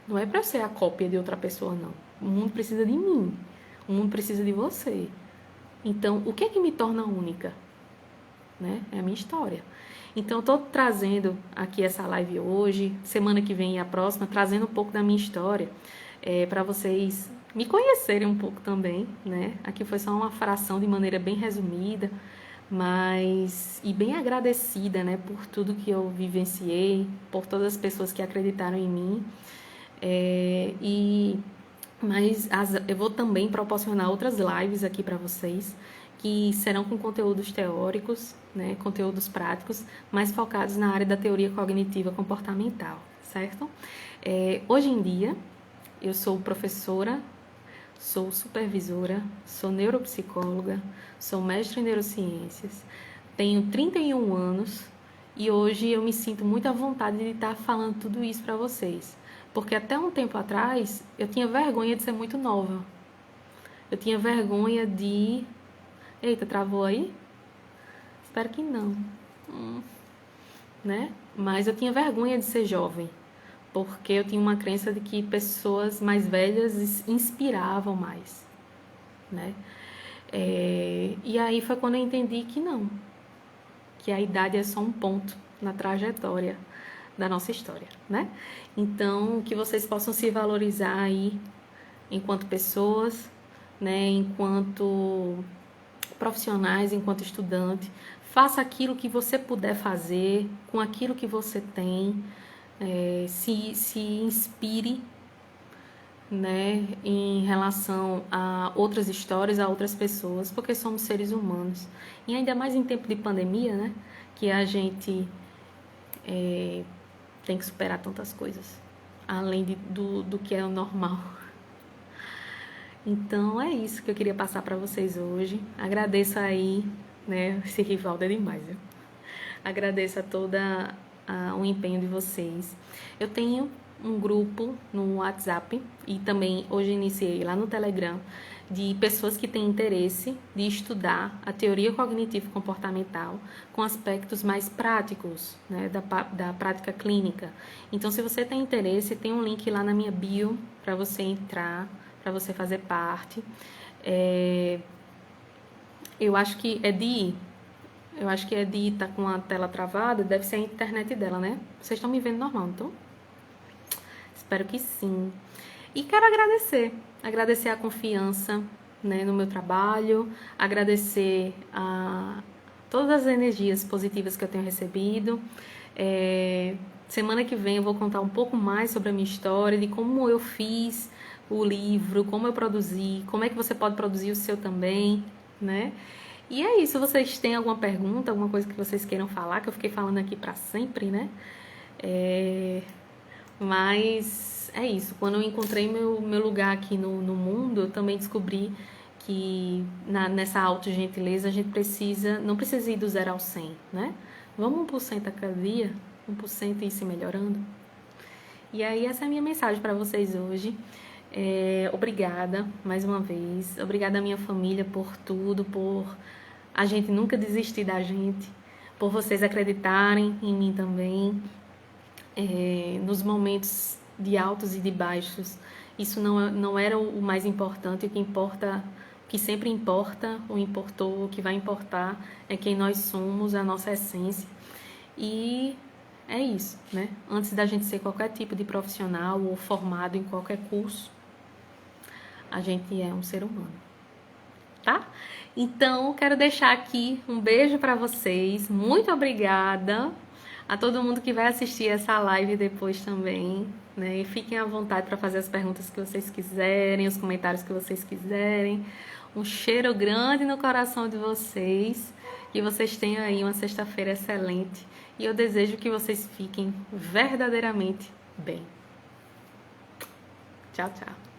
não é para eu ser a cópia de outra pessoa, não. O mundo precisa de mim, o mundo precisa de você. Então, o que é que me torna única? Né? É a minha história. Então, eu estou trazendo aqui essa live hoje, semana que vem e a próxima, trazendo um pouco da minha história, para vocês me conhecerem um pouco também, né? Aqui foi só uma fração de maneira bem resumida, mas e bem agradecida, né, por tudo que eu vivenciei, por todas as pessoas que acreditaram em mim, mas eu vou também proporcionar outras lives aqui para vocês, que serão com conteúdos teóricos, né, conteúdos práticos, mais focados na área da teoria cognitiva comportamental, certo? Hoje em dia, eu sou professora, sou supervisora, sou neuropsicóloga, sou mestre em neurociências, tenho 31 anos e hoje eu me sinto muito à vontade de estar falando tudo isso para vocês. Porque até um tempo atrás eu tinha vergonha de ser muito nova. Eu tinha vergonha de... Eita, travou aí? Espero que não. Né? Mas eu tinha vergonha de ser jovem. Porque eu tinha uma crença de que pessoas mais velhas inspiravam mais. Né? E aí foi quando eu entendi que não. Que a idade é só um ponto na trajetória da nossa história, né? Então, que vocês possam se valorizar aí enquanto pessoas, né? Enquanto profissionais, enquanto estudante. Faça aquilo que você puder fazer, com aquilo que você tem. Se inspire, né? Em relação a outras histórias, a outras pessoas, porque somos seres humanos. E ainda mais em tempo de pandemia, né? Que a gente... tem que superar tantas coisas, além do que é o normal. Então, é isso que eu queria passar para vocês hoje. Agradeço aí, né? Esse Rivaldo é demais, viu? Agradeço a toda o empenho de vocês. Eu tenho um grupo no WhatsApp e também hoje iniciei lá no Telegram de pessoas que têm interesse de estudar a teoria cognitivo-comportamental com aspectos mais práticos, né, da prática clínica. Então, se você tem interesse, tem um link lá na minha bio para você entrar, para você fazer parte. Eu acho que é de Eu acho que é de estar com a tela travada, deve ser a internet dela, né? Vocês estão me vendo normal, então? Espero que sim. E quero agradecer a confiança, né, no meu trabalho, agradecer a todas as energias positivas que eu tenho recebido. Semana que vem eu vou contar um pouco mais sobre a minha história, de como eu fiz o livro, como eu produzi, como é que você pode produzir o seu também, né? E é isso, vocês têm alguma pergunta, alguma coisa que vocês queiram falar, que eu fiquei falando aqui pra sempre, né? Mas é isso, quando eu encontrei meu lugar aqui no mundo, eu também descobri que nessa autogentileza a gente não precisa ir do 0 ao 100, né? Vamos 1% a cada dia, 1% e ir se melhorando. E aí essa é a minha mensagem para vocês hoje. Obrigada mais uma vez, obrigada à minha família por tudo, por a gente nunca desistir da gente, por vocês acreditarem em mim também, nos momentos de altos e de baixos. Isso não era o mais importante, o que importa, o que sempre importa, ou importou, o que vai importar é quem nós somos, a nossa essência. E é isso, né? Antes da gente ser qualquer tipo de profissional ou formado em qualquer curso, a gente é um ser humano, tá? Então, quero deixar aqui um beijo para vocês. Muito obrigada a todo mundo que vai assistir essa live depois também, né? E fiquem à vontade para fazer as perguntas que vocês quiserem, os comentários que vocês quiserem. Um cheiro grande no coração de vocês. Que vocês tenham aí uma sexta-feira excelente. E eu desejo que vocês fiquem verdadeiramente bem. Tchau, tchau.